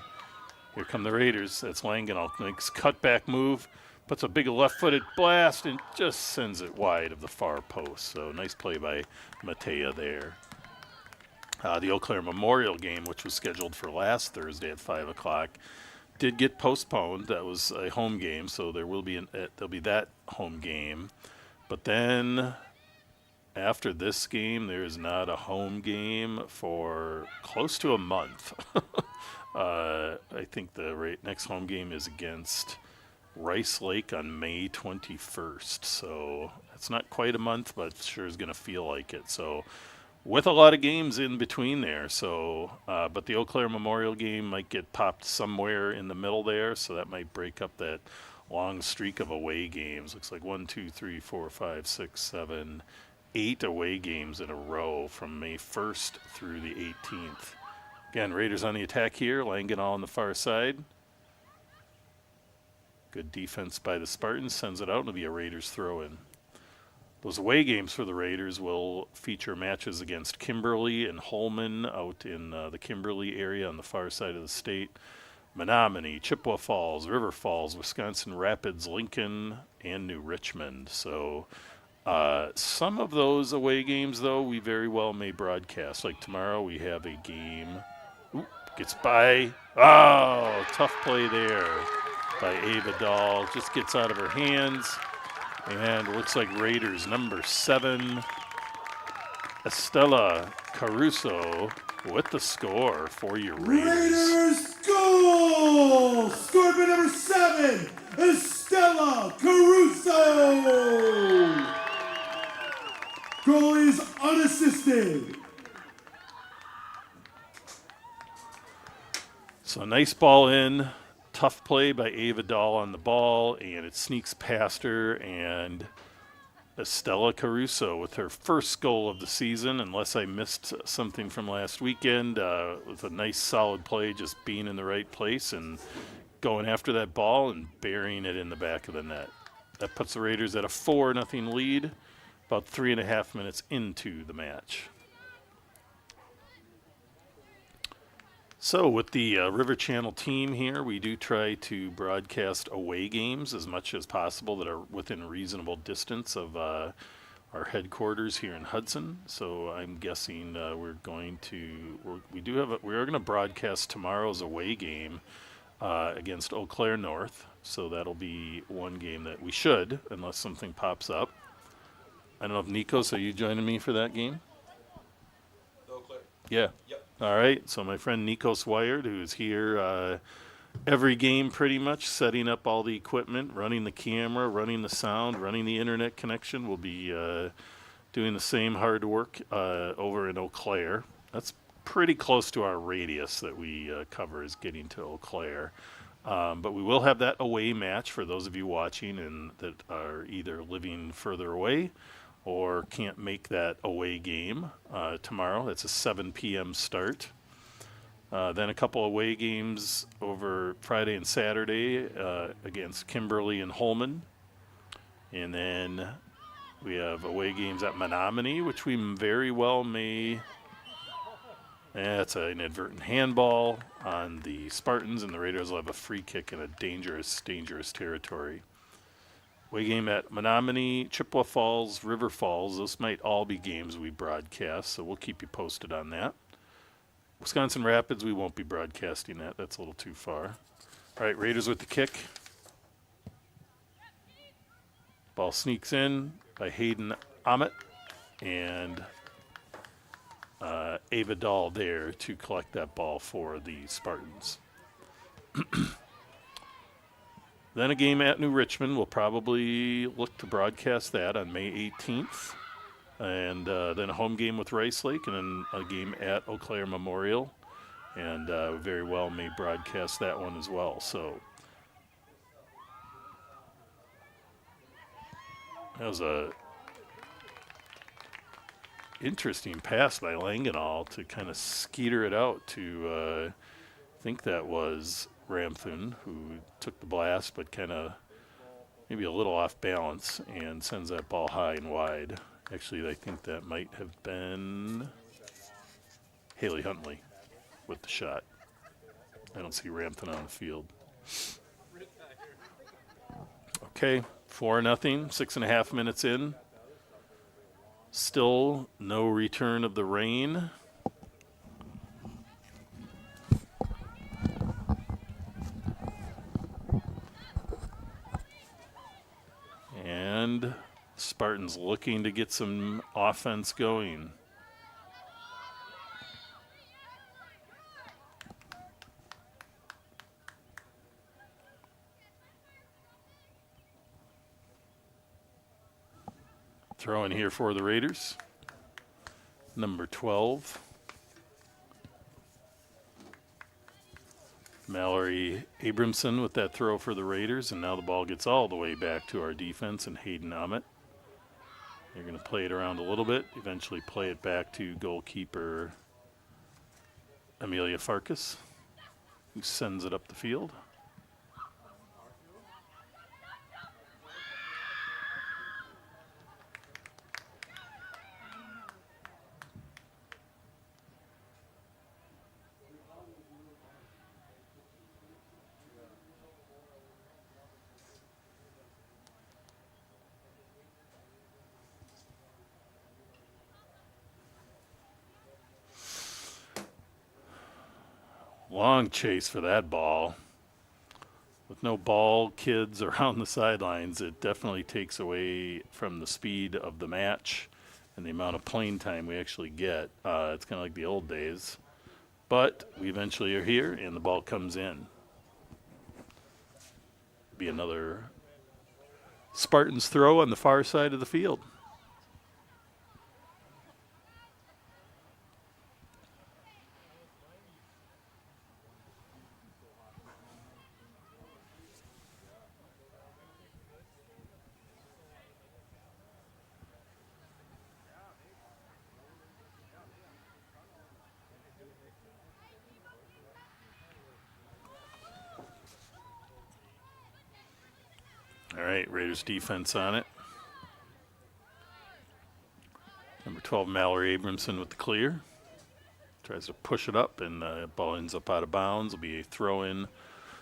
Here come the Raiders. That's Langenau. Makes cutback move, puts a big left-footed blast, and just sends it wide of the far post. So nice play by Matea there. The Eau Claire Memorial game, which was scheduled for last Thursday at 5 o'clock, did get postponed. That was a home game, so there'll be that home game. But then after this game, there is not a home game for close to a month. I think the next home game is against Rice Lake on May 21st. So it's not quite a month, but sure is going to feel like it. So with a lot of games in between there. So, but the Eau Claire Memorial game might get popped somewhere in the middle there, so that might break up that long streak of away games. Looks like 1, 2, 3, 4, 5, 6, 7, 8 away games in a row from May 1st through the 18th. Again, Raiders on the attack here. Langenau on the far side. Good defense by the Spartans. Sends it out. It'll be a Raiders throw-in. Those away games for the Raiders will feature matches against Kimberly and Holman out in the Kimberly area on the far side of the state, Menominee, Chippewa Falls, River Falls, Wisconsin Rapids, Lincoln, and New Richmond. So some of those away games, though, we very well may broadcast. Like tomorrow we have a game. Gets by. Oh, tough play there by Ava Dahl. Just gets out of her hands. And it looks like Raiders number 7, Estella Caruso with the score for your Raiders. Raiders goal! Scored by number 7, Estella Caruso! Goal is unassisted. So nice ball in. Tough play by Ava Dahl on the ball, and it sneaks past her, and Estella Caruso with her first goal of the season, unless I missed something from last weekend, with a nice solid play, just being in the right place and going after that ball and burying it in the back of the net. That puts the Raiders at a 4-0 lead about 3.5 minutes into the match. So, with the River Channel team here, we do try to broadcast away games as much as possible that are within reasonable distance of our headquarters here in Hudson. So, I'm guessing we are going to broadcast tomorrow's away game against Eau Claire North. So, that'll be one game that we should, unless something pops up. I don't know if Nikos, are you joining me for that game? Eau Claire. Yeah. Yep. All right. So my friend Nikos Wired, who's here every game pretty much, setting up all the equipment, running the camera, running the sound, running the internet connection, will be doing the same hard work over in Eau Claire. That's pretty close to our radius that we cover is getting to Eau Claire. But we will have that away match for those of you watching and that are either living further away or can't make that away game tomorrow. It's a 7 p.m. start. Then a couple away games over Friday and Saturday against Kimberly and Holman. And then we have away games at Menominee, which we very well may... That's an inadvertent handball on the Spartans, and the Raiders will have a free kick in a dangerous, dangerous territory. Away game at Menominee, Chippewa Falls, River Falls. Those might all be games we broadcast, so we'll keep you posted on that. Wisconsin Rapids, we won't be broadcasting that. That's a little too far. All right, Raiders with the kick. Ball sneaks in by Hayden Ahmet, and Ava Dahl there to collect that ball for the Spartans. Then a game at New Richmond. We'll probably look to broadcast that on May 18th. And then a home game with Rice Lake, and then a game at Eau Claire Memorial. And we very well may broadcast that one as well. So that was a interesting pass by Langenall to kind of skeeter it out to, I think that was Ramthun, who took the blast, but kind of maybe a little off balance and sends that ball high and wide. Actually, I think that might have been Haley Huntley with the shot. I don't see Ramthun on the field. Okay, 4-0, 6.5 minutes in. Still no return of the rain. And Spartans looking to get some offense going. Throw in here for the Raiders. Number 12. Mallory Abramson with that throw for the Raiders, and now the ball gets all the way back to our defense and Hayden Ahmet. They're going to play it around a little bit, eventually play it back to goalkeeper Amelia Farkas, who sends it up the field. Long chase for that ball. With no ball kids around the sidelines, it definitely takes away from the speed of the match and the amount of playing time we actually get. It's kind of like the old days. But we eventually are here, and the ball comes in. Be another Spartans throw on the far side of the field. All right, Raiders defense on it. Number 12, Mallory Abramson with the clear. tries to push it up, and the ball ends up out of bounds. It'll be a throw-in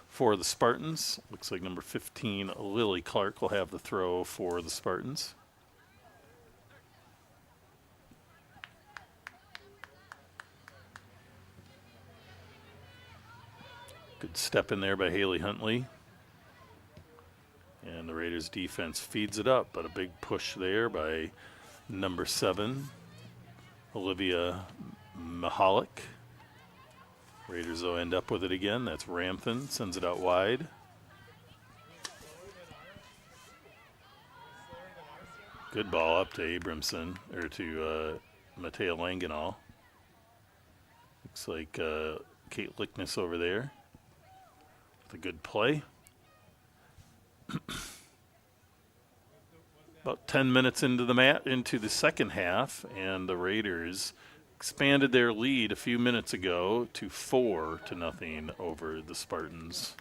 for the Spartans. Looks like number 15, Lily Clark, will have the throw for the Spartans. Good step in there by Haley Huntley. And the Raiders defense feeds it up, but a big push there by number 7, Olivia Mahalik. Raiders will end up with it again. That's Ramthan, sends it out wide. Good ball up to Abramson, or to Matea Langenau. Looks like Kate Lickness over there with a good play. About 10 minutes into the second half, and the Raiders expanded their lead a few minutes ago to 4-0 over the Spartans.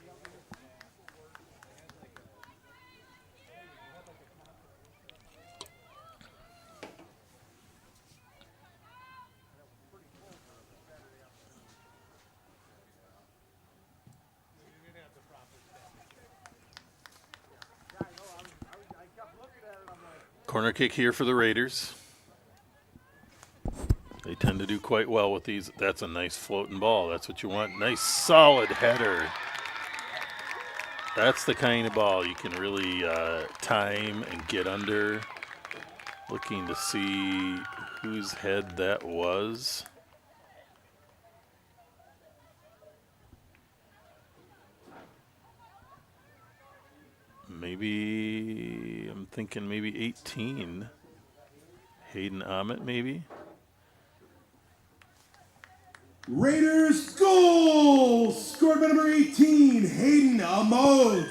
Corner kick here for the Raiders. They tend to do quite well with these. That's a nice floating ball. That's what you want. Nice solid header. That's the kind of ball you can really time and get under. Looking to see whose head that was. Maybe, I'm thinking maybe 18. Hayden Ahmet, maybe. Raiders goal! Scored by number 18, Hayden Ahmet.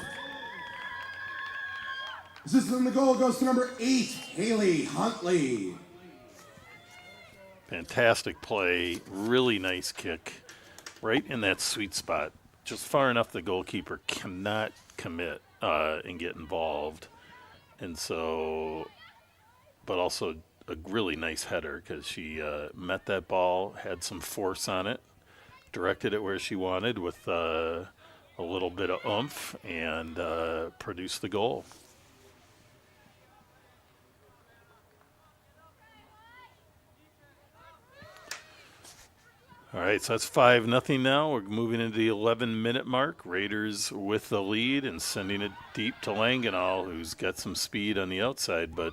Assist on the goal goes to number 8, Haley Huntley. Fantastic play. Really nice kick. Right in that sweet spot. Just far enough the goalkeeper cannot commit and get involved. And so, but also a really nice header because she met that ball, had some force on it, directed it where she wanted with a little bit of oomph, and produced the goal. All right, so that's 5-0 now. We're moving into the 11-minute mark. Raiders with the lead and sending it deep to Langenau, who's got some speed on the outside, but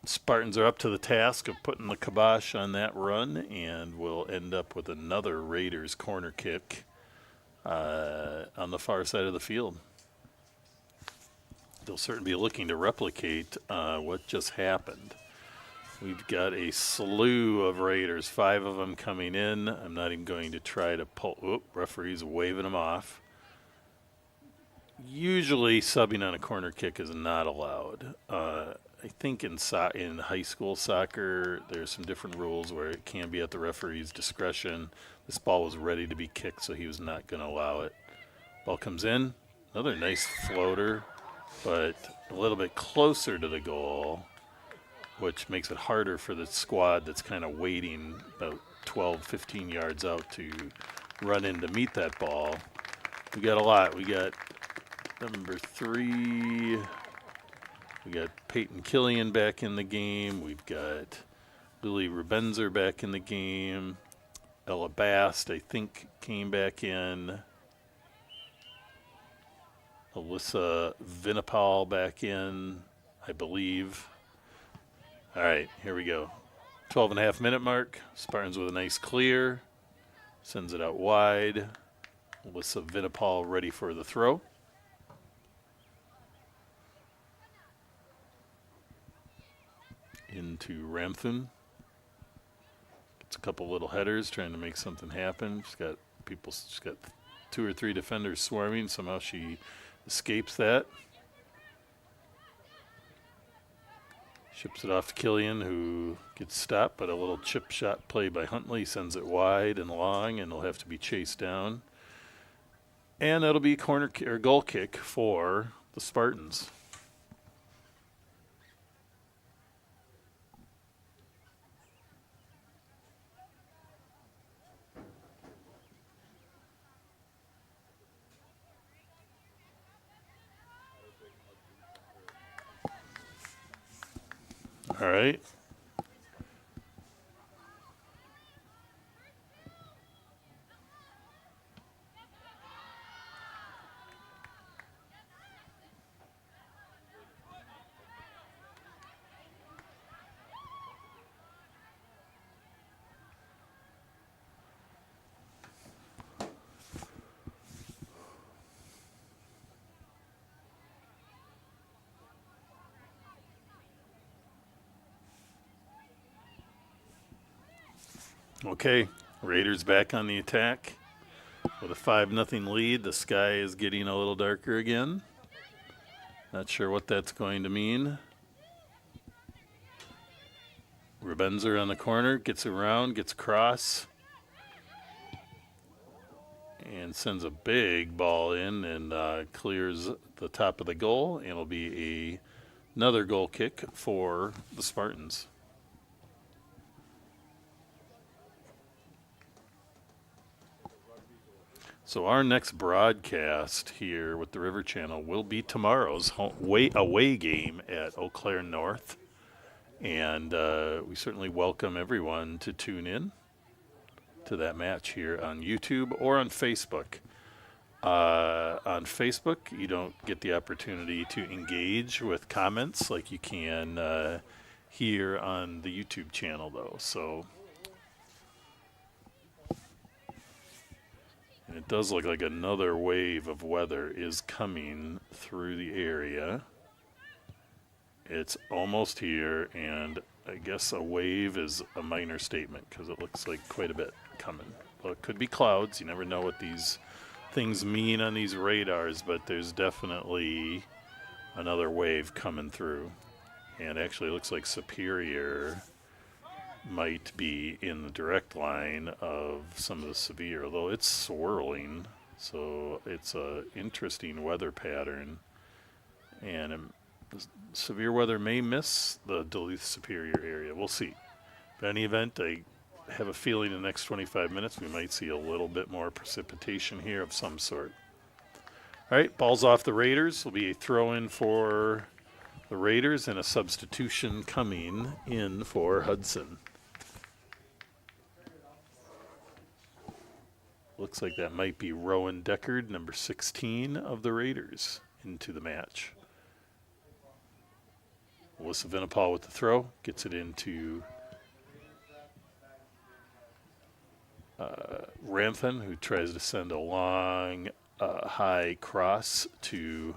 Spartans are up to the task of putting the kibosh on that run, and will end up with another Raiders corner kick on the far side of the field. They'll certainly be looking to replicate what just happened. We've got a slew of Raiders, 5 of them coming in. I'm not even going to try to pull. Oop, referee's waving them off. Usually subbing on a corner kick is not allowed. I think in high school soccer, there's some different rules where it can be at the referee's discretion. This ball was ready to be kicked, so he was not going to allow it. Ball comes in. Another nice floater, but a little bit closer to the goal, which makes it harder for the squad that's kind of waiting about 12, 15 yards out to run in to meet that ball. We got a lot. We got number 3. We got Peyton Killian back in the game. We've got Lily Rubenzer back in the game. Ella Bast, I think, came back in. Alyssa Vinapal back in, I believe. All right, here we go. 12.5-minute mark. Spartans with a nice clear. Sends it out wide. Alyssa Vinapal ready for the throw. Into Ramthan. Gets a couple little headers, trying to make something happen. She's got 2 or 3 defenders swarming. Somehow she escapes that. Ships it off to Killian, who gets stopped, but a little chip shot play by Huntley sends it wide and long, and it'll have to be chased down. And that'll be a goal kick for the Spartans. All right. Okay, Raiders back on the attack with a 5-0 lead. The sky is getting a little darker again. Not sure what that's going to mean. Rebenzer on the corner, gets around, gets across, and sends a big ball in and clears the top of the goal, and it'll be another goal kick for the Spartans. So our next broadcast here with the River Channel will be tomorrow's away game at Eau Claire North. And we certainly welcome everyone to tune in to that match here on YouTube or on Facebook. On Facebook, you don't get the opportunity to engage with comments like you can here on the YouTube channel, though. So, and it does look like another wave of weather is coming through the area. It's almost here, and I guess a wave is a minor statement because it looks like quite a bit coming. Well, it could be clouds. You never know what these things mean on these radars, but there's definitely another wave coming through. And actually it looks like Superior might be in the direct line of some of the severe, although it's swirling. So it's a interesting weather pattern. And severe weather may miss the Duluth Superior area. We'll see. In any event, I have a feeling in the next 25 minutes we might see a little bit more precipitation here of some sort. All right, ball's off the Raiders. Will be a throw-in for the Raiders and a substitution coming in for Hudson. Looks like that might be Rowan Deckard, number 16 of the Raiders, into the match. Alyssa Vinipal with the throw, gets it into Ramthan, who tries to send a long, high cross to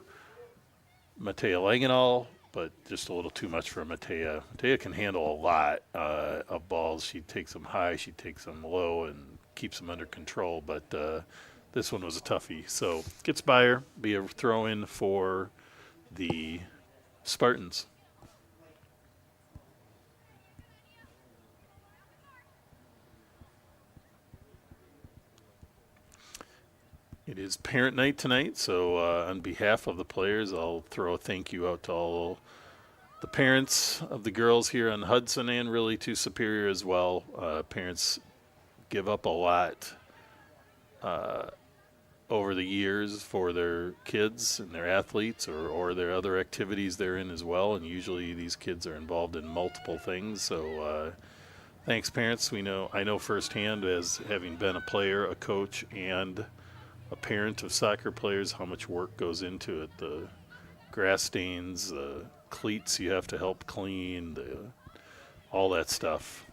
Matea Langenal, but just a little too much for Matea. Matea can handle a lot of balls. She takes them high, she takes them low, and keeps them under control, but this one was a toughie. So gets by her, be a throw-in for the Spartans. It is parent night tonight, so on behalf of the players, I'll throw a thank you out to all the parents of the girls here on Hudson and really to Superior as well. Parents give up a lot over the years for their kids and their athletes or their other activities they're in as well, and usually these kids are involved in multiple things. So thanks, parents. I know firsthand, as having been a player, a coach, and a parent of soccer players, how much work goes into it. The grass stains, the cleats you have to help clean, all that stuff.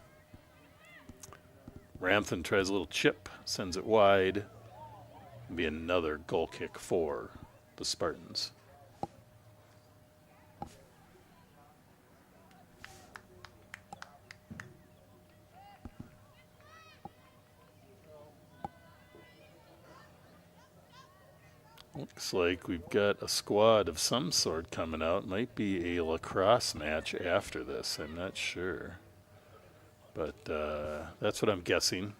Ramthan tries a little chip, sends it wide. It'll be another goal kick for the Spartans. Looks like we've got a squad of some sort coming out. Might be a lacrosse match after this. I'm not sure. But that's what I'm guessing.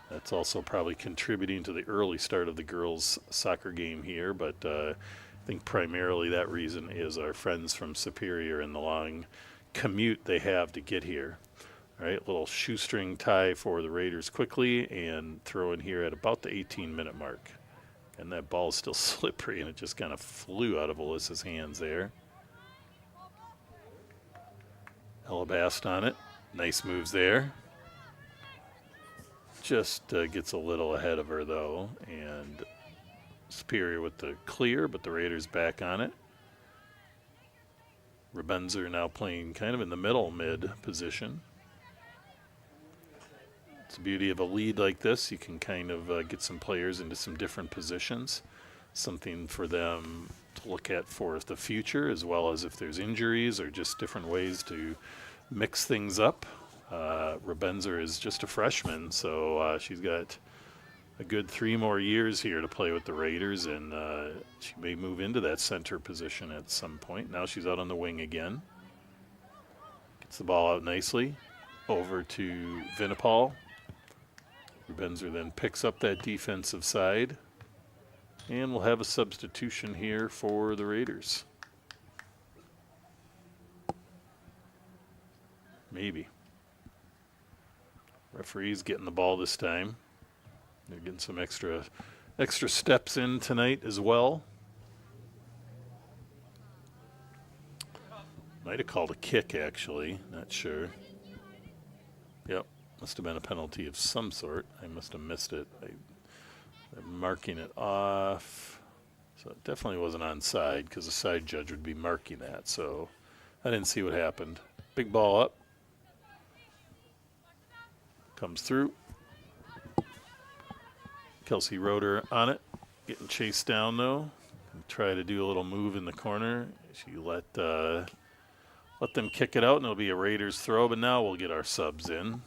That's also probably contributing to the early start of the girls' soccer game here. But I think primarily that reason is our friends from Superior and the long commute they have to get here. All right, little shoestring tie for the Raiders quickly and throw in here at about the 18-minute mark. And that ball is still slippery, and it just kind of flew out of Alyssa's hands there. Elabast on it. Nice moves there. Just gets a little ahead of her, though. And Superior with the clear, but the Raiders back on it. Rebenzer now playing kind of in the middle mid position. It's the beauty of a lead like this. You can kind of get some players into some different positions. Something for them to look at for the future, as well as if there's injuries or just different ways to mix things up. Rebenzer is just a freshman, so she's got a good 3 more years here to play with the Raiders, and she may move into that center position at some point. Now she's out on the wing again. Gets the ball out nicely over to Vinipal. Rebenzer then picks up that defensive side, and we'll have a substitution here for the Raiders. Maybe. Referee's getting the ball this time. They're getting some extra steps in tonight as well. Might have called a kick, actually. Not sure. Yep. Must have been a penalty of some sort. I must have missed it. They're marking it off. So it definitely wasn't onside because the side judge would be marking that. So I didn't see what happened. Big ball up. Comes through. Kelsey Roeder on it. Getting chased down, though. Try to do a little move in the corner. She let them kick it out, and it'll be a Raiders throw. But now we'll get our subs in.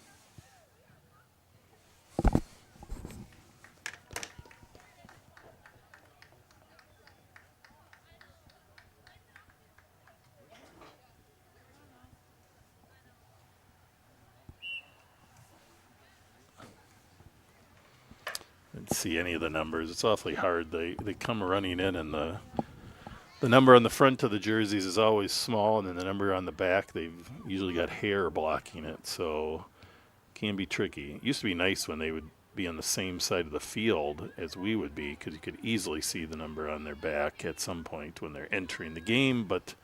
See any of the numbers. It's awfully hard. They come running in, and the number on the front of the jerseys is always small, and then the number on the back, they've usually got hair blocking it, so it can be tricky. It used to be nice when they would be on the same side of the field as we would be, because you could easily see the number on their back at some point when they're entering the game, but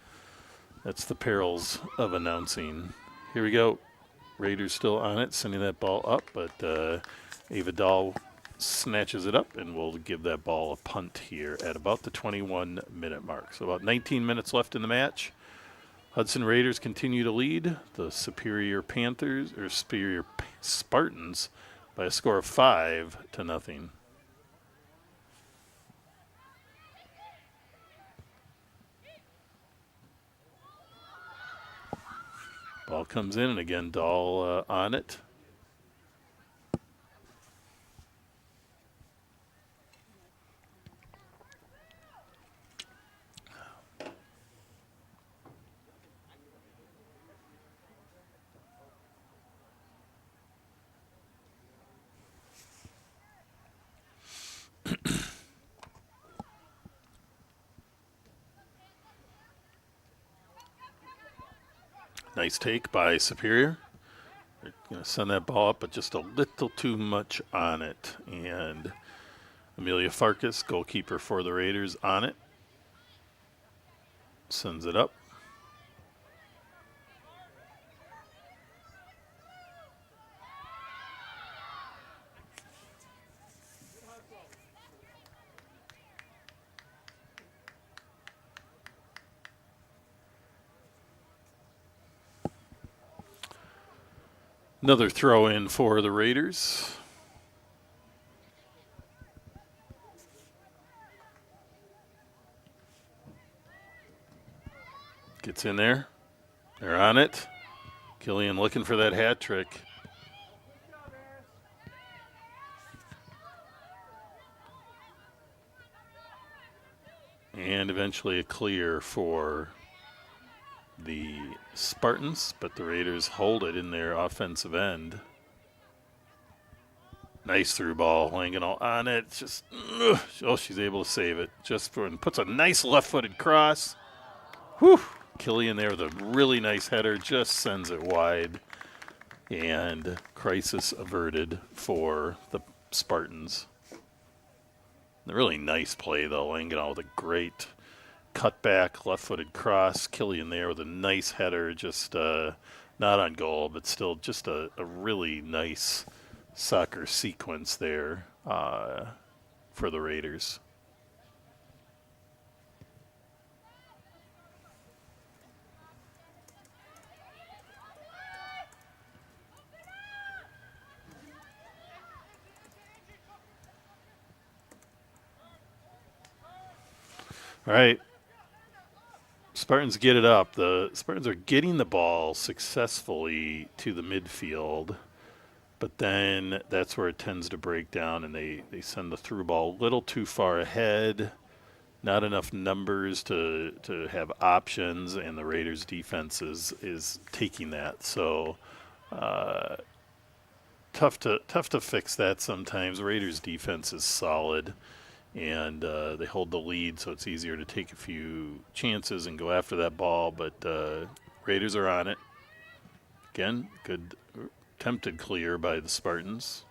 that's the perils of announcing. Here we go. Raiders still on it, sending that ball up, but Ava Dahl snatches it up, and we'll give that ball a punt here at about the 21-minute mark. So about 19 minutes left in the match. Hudson Raiders continue to lead the Superior Spartans by a score of 5-0. Ball comes in, and again, Dahl on it. Nice take by Superior. They're going to send that ball up, but just a little too much on it. And Amelia Farkas, goalkeeper for the Raiders, on it. Sends it up. Another throw in for the Raiders. Gets in there. They're on it. Killian looking for that hat trick. And eventually a clear for the Spartans, but the Raiders hold it in their offensive end. Nice through ball, Langenau on it. Just, oh, she's able to save it. And puts a nice left-footed cross. Whew. Killian there with a really nice header, just sends it wide. And crisis averted for the Spartans. A really nice play, though. Langenau with a great cutback, left-footed cross. Killian there with a nice header, just not on goal, but still just a really nice soccer sequence there for the Raiders. All right. Spartans get it up. The Spartans are getting the ball successfully to the midfield, but then that's where it tends to break down, and they send the through ball a little too far ahead. Not enough numbers to have options, and the Raiders' defense is taking that. So tough to fix that sometimes. Raiders' defense is solid, and they hold the lead, so it's easier to take a few chances and go after that ball. But Raiders are on it. Again, good attempted clear by the Spartans.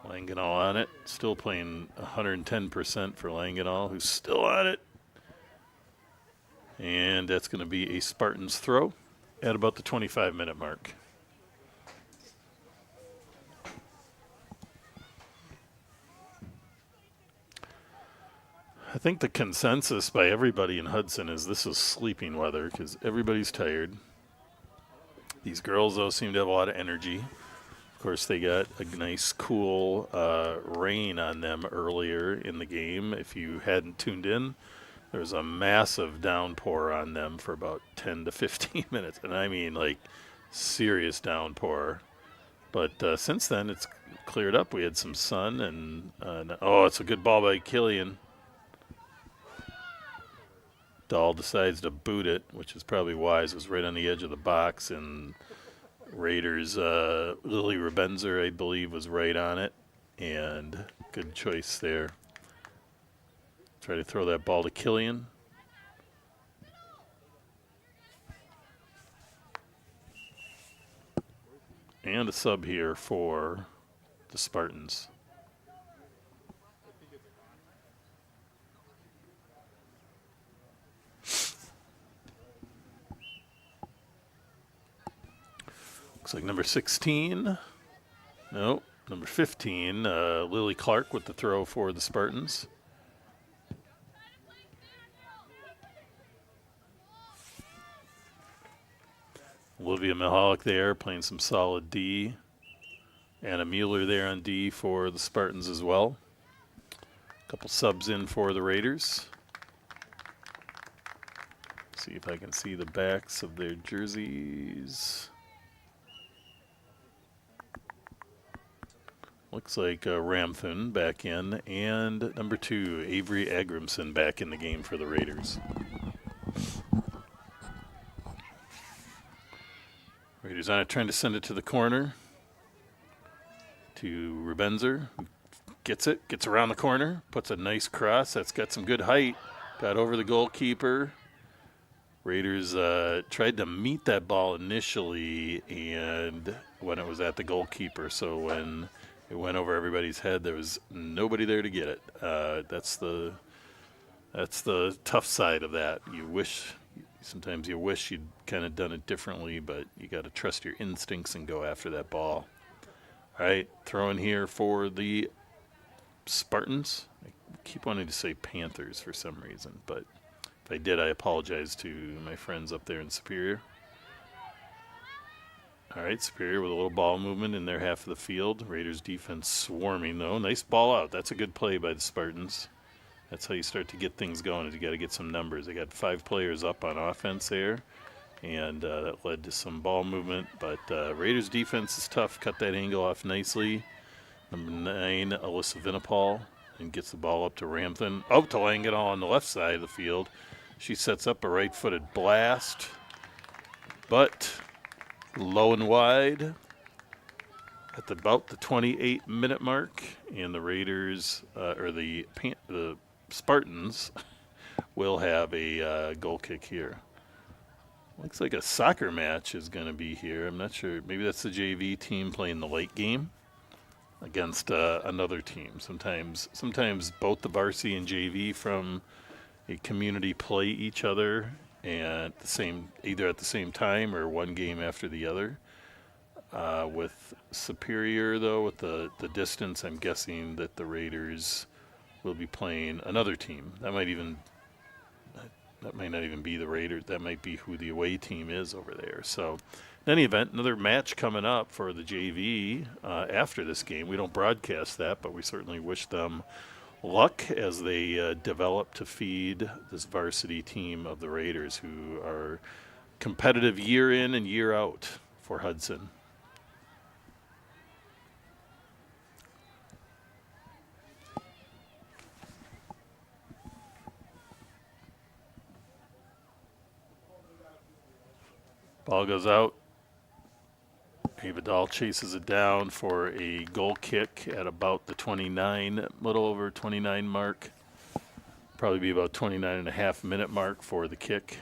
Langenau on it. Still playing 110% for Langenau, who's still on it. And that's going to be a Spartans throw at about the 25-minute mark. I think the consensus by everybody in Hudson is this is sleeping weather because everybody's tired. These girls, though, seem to have a lot of energy. Of course, they got a nice, cool rain on them earlier in the game. If you hadn't tuned in, there was a massive downpour on them for about 10 to 15 minutes. And I mean, like, serious downpour. But since then, it's cleared up. We had some sun, and it's a good ball by Killian. Dahl decides to boot it, which is probably wise. It was right on the edge of the box, and Raiders' Lily Rebenzer, I believe, was right on it, and good choice there. Try to throw that ball to Killian. And a sub here for the Spartans. Looks like number 16. No, number 15, Lily Clark with the throw for the Spartans. Olivia Mihalik there playing some solid D. Anna Mueller there on D for the Spartans as well. A couple subs in for the Raiders. See if I can see the backs of their jerseys. Looks like Ramthun back in, and number 2, Avery Agrimson back in the game for the Raiders. Raiders on it, trying to send it to the corner to Rebenzer. Gets it, gets around the corner, puts a nice cross. That's got some good height. Got over the goalkeeper. Raiders tried to meet that ball initially, and when it was at the goalkeeper, so when it went over everybody's head, there was nobody there to get it. That's the tough side of that. Sometimes you wish you'd kind of done it differently, but you got to trust your instincts and go after that ball. All right, throw in here for the Spartans. I keep wanting to say Panthers for some reason, but if I did, I apologize to my friends up there in Superior. All right, Superior with a little ball movement in their half of the field. Raiders defense swarming, though. Nice ball out. That's a good play by the Spartans. That's how you start to get things going, is you got to get some numbers. They got 5 players up on offense there, and that led to some ball movement. But Raiders defense is tough. Cut that angle off nicely. Number 9, Alyssa Vinipal, and gets the ball up to Ramthun. Out to Langenau on the left side of the field. She sets up a right-footed blast, but low and wide at about the 28-minute mark, and the Raiders, the Spartans, will have a goal kick here. Looks like a soccer match is going to be here. I'm not sure. Maybe that's the JV team playing the late game against another team. Sometimes both the varsity and JV from a community play each other and either at the same time or one game after the other. With Superior, though, with the distance, I'm guessing that the Raiders will be playing another team. That might not even be the Raiders. That might be who the away team is over there. So, in any event, another match coming up for the JV after this game. We don't broadcast that, but we certainly wish them luck as they develop to feed this varsity team of the Raiders, who are competitive year in and year out for Hudson. Ball goes out. Avadal chases it down for a goal kick at about the 29, little over 29 mark. Probably be about 29 and a half minute mark for the kick.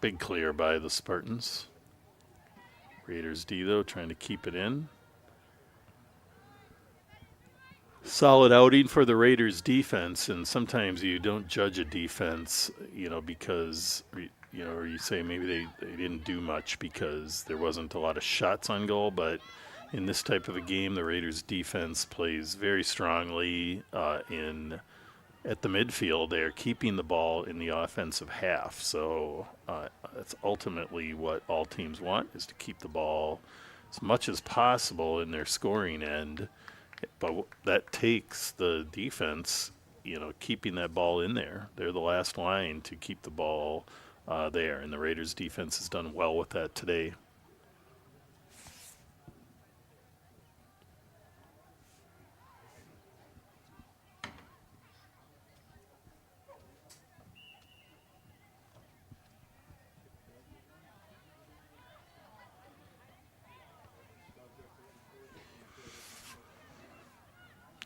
Big clear by the Spartans. Raiders D, though, trying to keep it in. Solid outing for the Raiders defense, and sometimes you don't judge a defense, because, or you say maybe they didn't do much because there wasn't a lot of shots on goal, but in this type of a game, the Raiders defense plays very strongly at the midfield. They're keeping the ball in the offensive half. So that's ultimately what all teams want, is to keep the ball as much as possible in their scoring end. But that takes the defense, keeping that ball in there. They're the last line to keep the ball there. And the Raiders defense has done well with that today.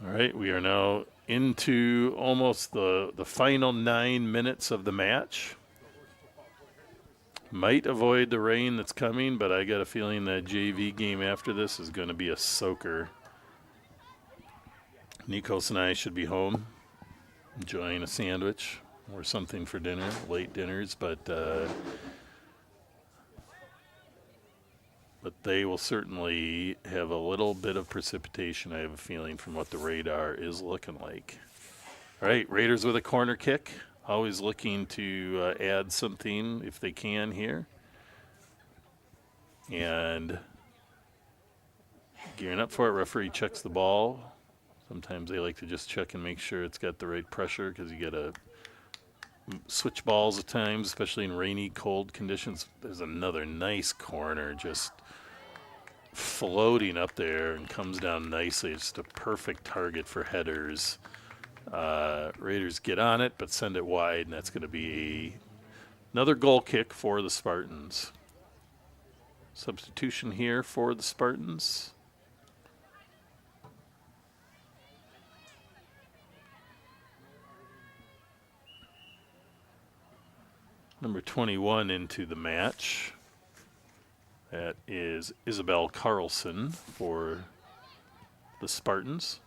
All right, we are now into almost the final 9 minutes of the match. Might avoid the rain that's coming, but I got a feeling that JV game after this is going to be a soaker. Nikos and I should be home, enjoying a sandwich or something for dinner, late dinners, but they will certainly have a little bit of precipitation, I have a feeling, from what the radar is looking like. All right, Raiders with a corner kick. Always looking to add something if they can here. And gearing up for it, referee checks the ball. Sometimes they like to just check and make sure it's got the right pressure, because you got to switch balls at times, especially in rainy, cold conditions. There's another nice corner just floating up there and comes down nicely. It's just a perfect target for headers. Raiders get on it, but send it wide, and that's going to be another goal kick for the Spartans. Substitution here for the Spartans. Number 21 into the match. That is Isabel Carlson for the Spartans.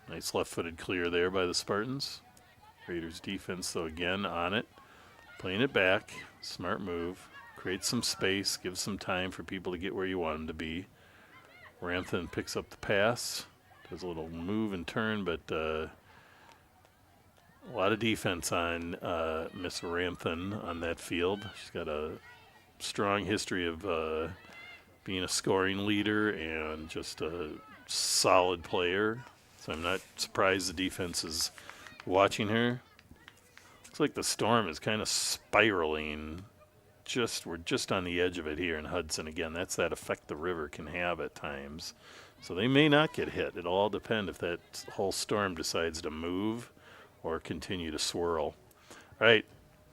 Nice left-footed clear there by the Spartans. Raiders defense, though, again on it. Playing it back. Smart move. Creates some space. Gives some time for people to get where you want them to be. Ramthan picks up the pass. Does a little move and turn, but a lot of defense on Miss Ramthan on that field. She's got a strong history of being a scoring leader and just a solid player. So I'm not surprised the defense is watching her. Looks like the storm is kind of spiraling. We're just on the edge of it here in Hudson. Again, that's that effect the river can have at times. So they may not get hit. It'll all depend if that whole storm decides to move or continue to swirl. All right,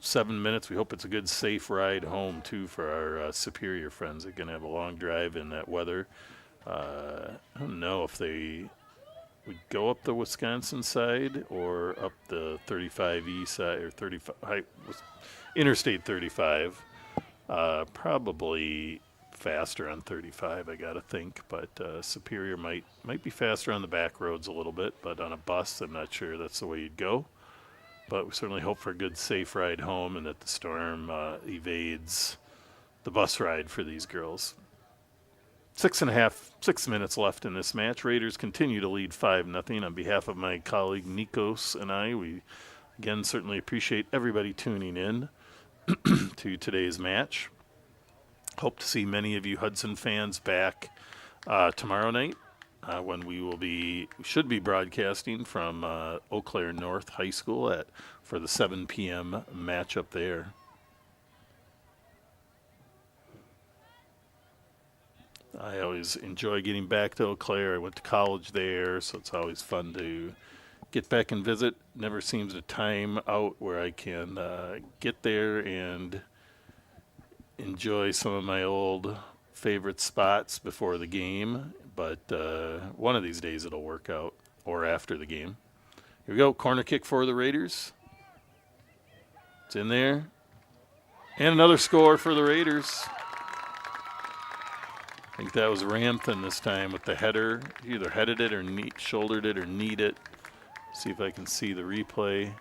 7 minutes. We hope it's a good, safe ride home, too, for our Superior friends. They're going to have a long drive in that weather. I don't know if they would go up the Wisconsin side or up the 35E side or 35 Interstate 35. Probably faster on 35, I gotta think, but Superior might be faster on the back roads a little bit, but on a bus, I'm not sure that's the way you'd go. But we certainly hope for a good, safe ride home and that the storm evades the bus ride for these girls. 6 minutes left in this match. Raiders continue to lead 5-0. On behalf of my colleague Nikos and I, we again certainly appreciate everybody tuning in to today's match. Hope to see many of you Hudson fans back tomorrow night when we should be broadcasting from Eau Claire North High School for the 7 p.m. matchup there. I always enjoy getting back to Eau Claire. I went to college there, so it's always fun to get back and visit. Never seems a time out where I can get there and enjoy some of my old favorite spots before the game. But one of these days it'll work out, or after the game. Here we go, corner kick for the Raiders. It's in there. And another score for the Raiders. I think that was Ramthan this time with the header. He either headed it or shouldered it or kneed it. See if I can see the replay.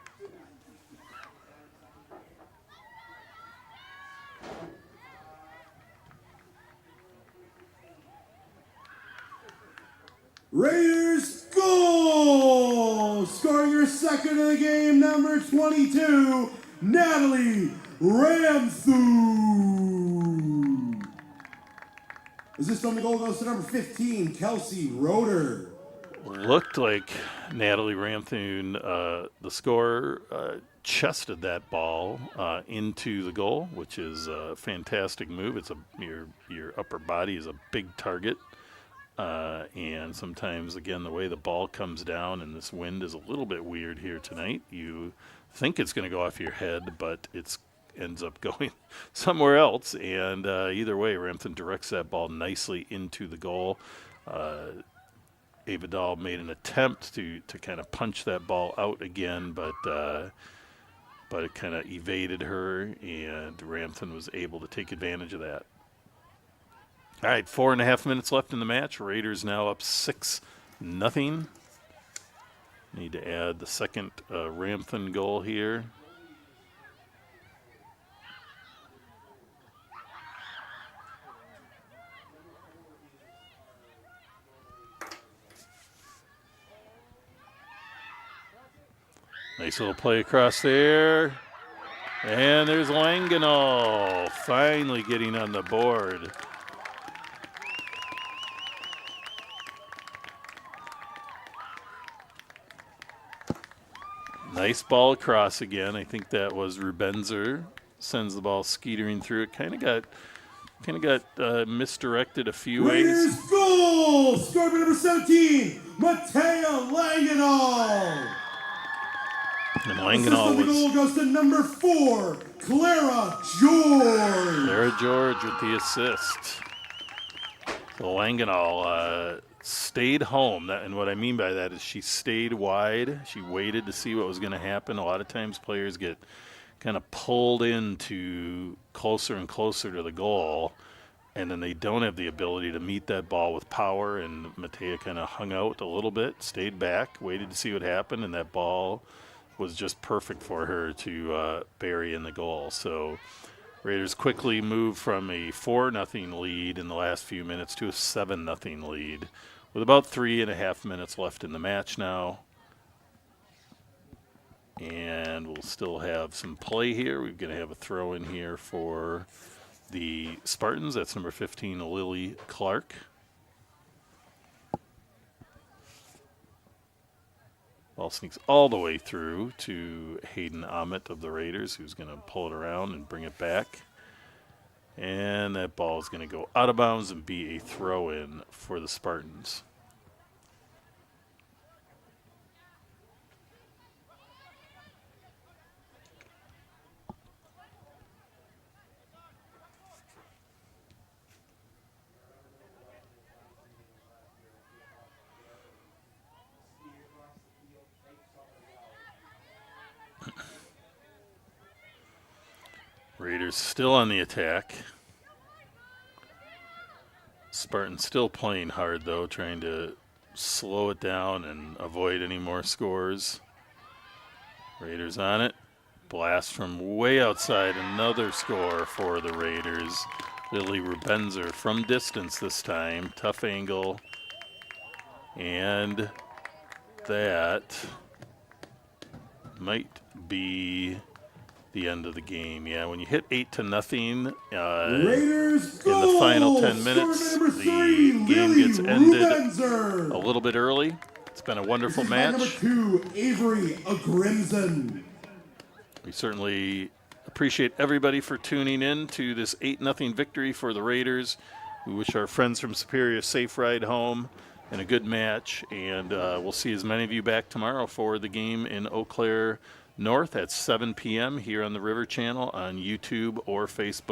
Raiders goal! Scoring her second of the game, number 22, Natalie Ramthu. Assist on the goal goes to number 15, Kelsey Roeder. Looked like Natalie Ramthun, the scorer, chested that ball into the goal, which is a fantastic move. It's your upper body is a big target. And sometimes, again, the way the ball comes down and this wind is a little bit weird here tonight. You think it's going to go off your head, but it ends up going somewhere else. And either way, Ramthan directs that ball nicely into the goal. Avadal made an attempt to kind of punch that ball out again, but it kind of evaded her, and Ramthan was able to take advantage of that. All right, 4.5 minutes left in the match. Raiders now up 6-0. Need to add the second Ramthan goal here. Nice little play across there. And there's Langenau finally getting on the board. Nice ball across again. I think that was Rubenzer. Sends the ball skeetering through it. Kind of got misdirected a few Raiders ways. goal! Scored by number 17, Matea Langenau. And Assist on the Langenau was goal goes to number 4, Clara George. Clara George with the assist. So Langenau stayed home. And what I mean by that is she stayed wide. She waited to see what was going to happen. A lot of times players get kind of pulled into closer and closer to the goal, and then they don't have the ability to meet that ball with power. And Matea kind of hung out a little bit, stayed back, waited to see what happened, and that ball was just perfect for her to bury in the goal. So Raiders quickly move from a 4-0 lead in the last few minutes to a 7-0 lead with about 3.5 minutes left in the match now. And we'll still have some play here. We're going to have a throw in here for the Spartans. That's number 15, Lily Clark. Ball sneaks all the way through to Hayden Ahmet of the Raiders, who's going to pull it around and bring it back. And that ball is going to go out of bounds and be a throw-in for the Spartans. Raiders still on the attack. Spartans still playing hard, though, trying to slow it down and avoid any more scores. Raiders on it. Blast from way outside. Another score for the Raiders. Lily Rubenzer from distance this time. Tough angle. And that might be the end of the game. Yeah, when you hit 8-0 Raiders in the final 10 minutes, the game gets ended Rubenzer. a little bit early. It's been a wonderful By number match. 2, Avery Agrimson. We certainly appreciate everybody for tuning in to this 8-0 victory for the Raiders. We wish our friends from Superior a safe ride home and a good match. And we'll see as many of you back tomorrow for the game in Eau Claire North at 7 p.m. here on the River Channel on YouTube or Facebook.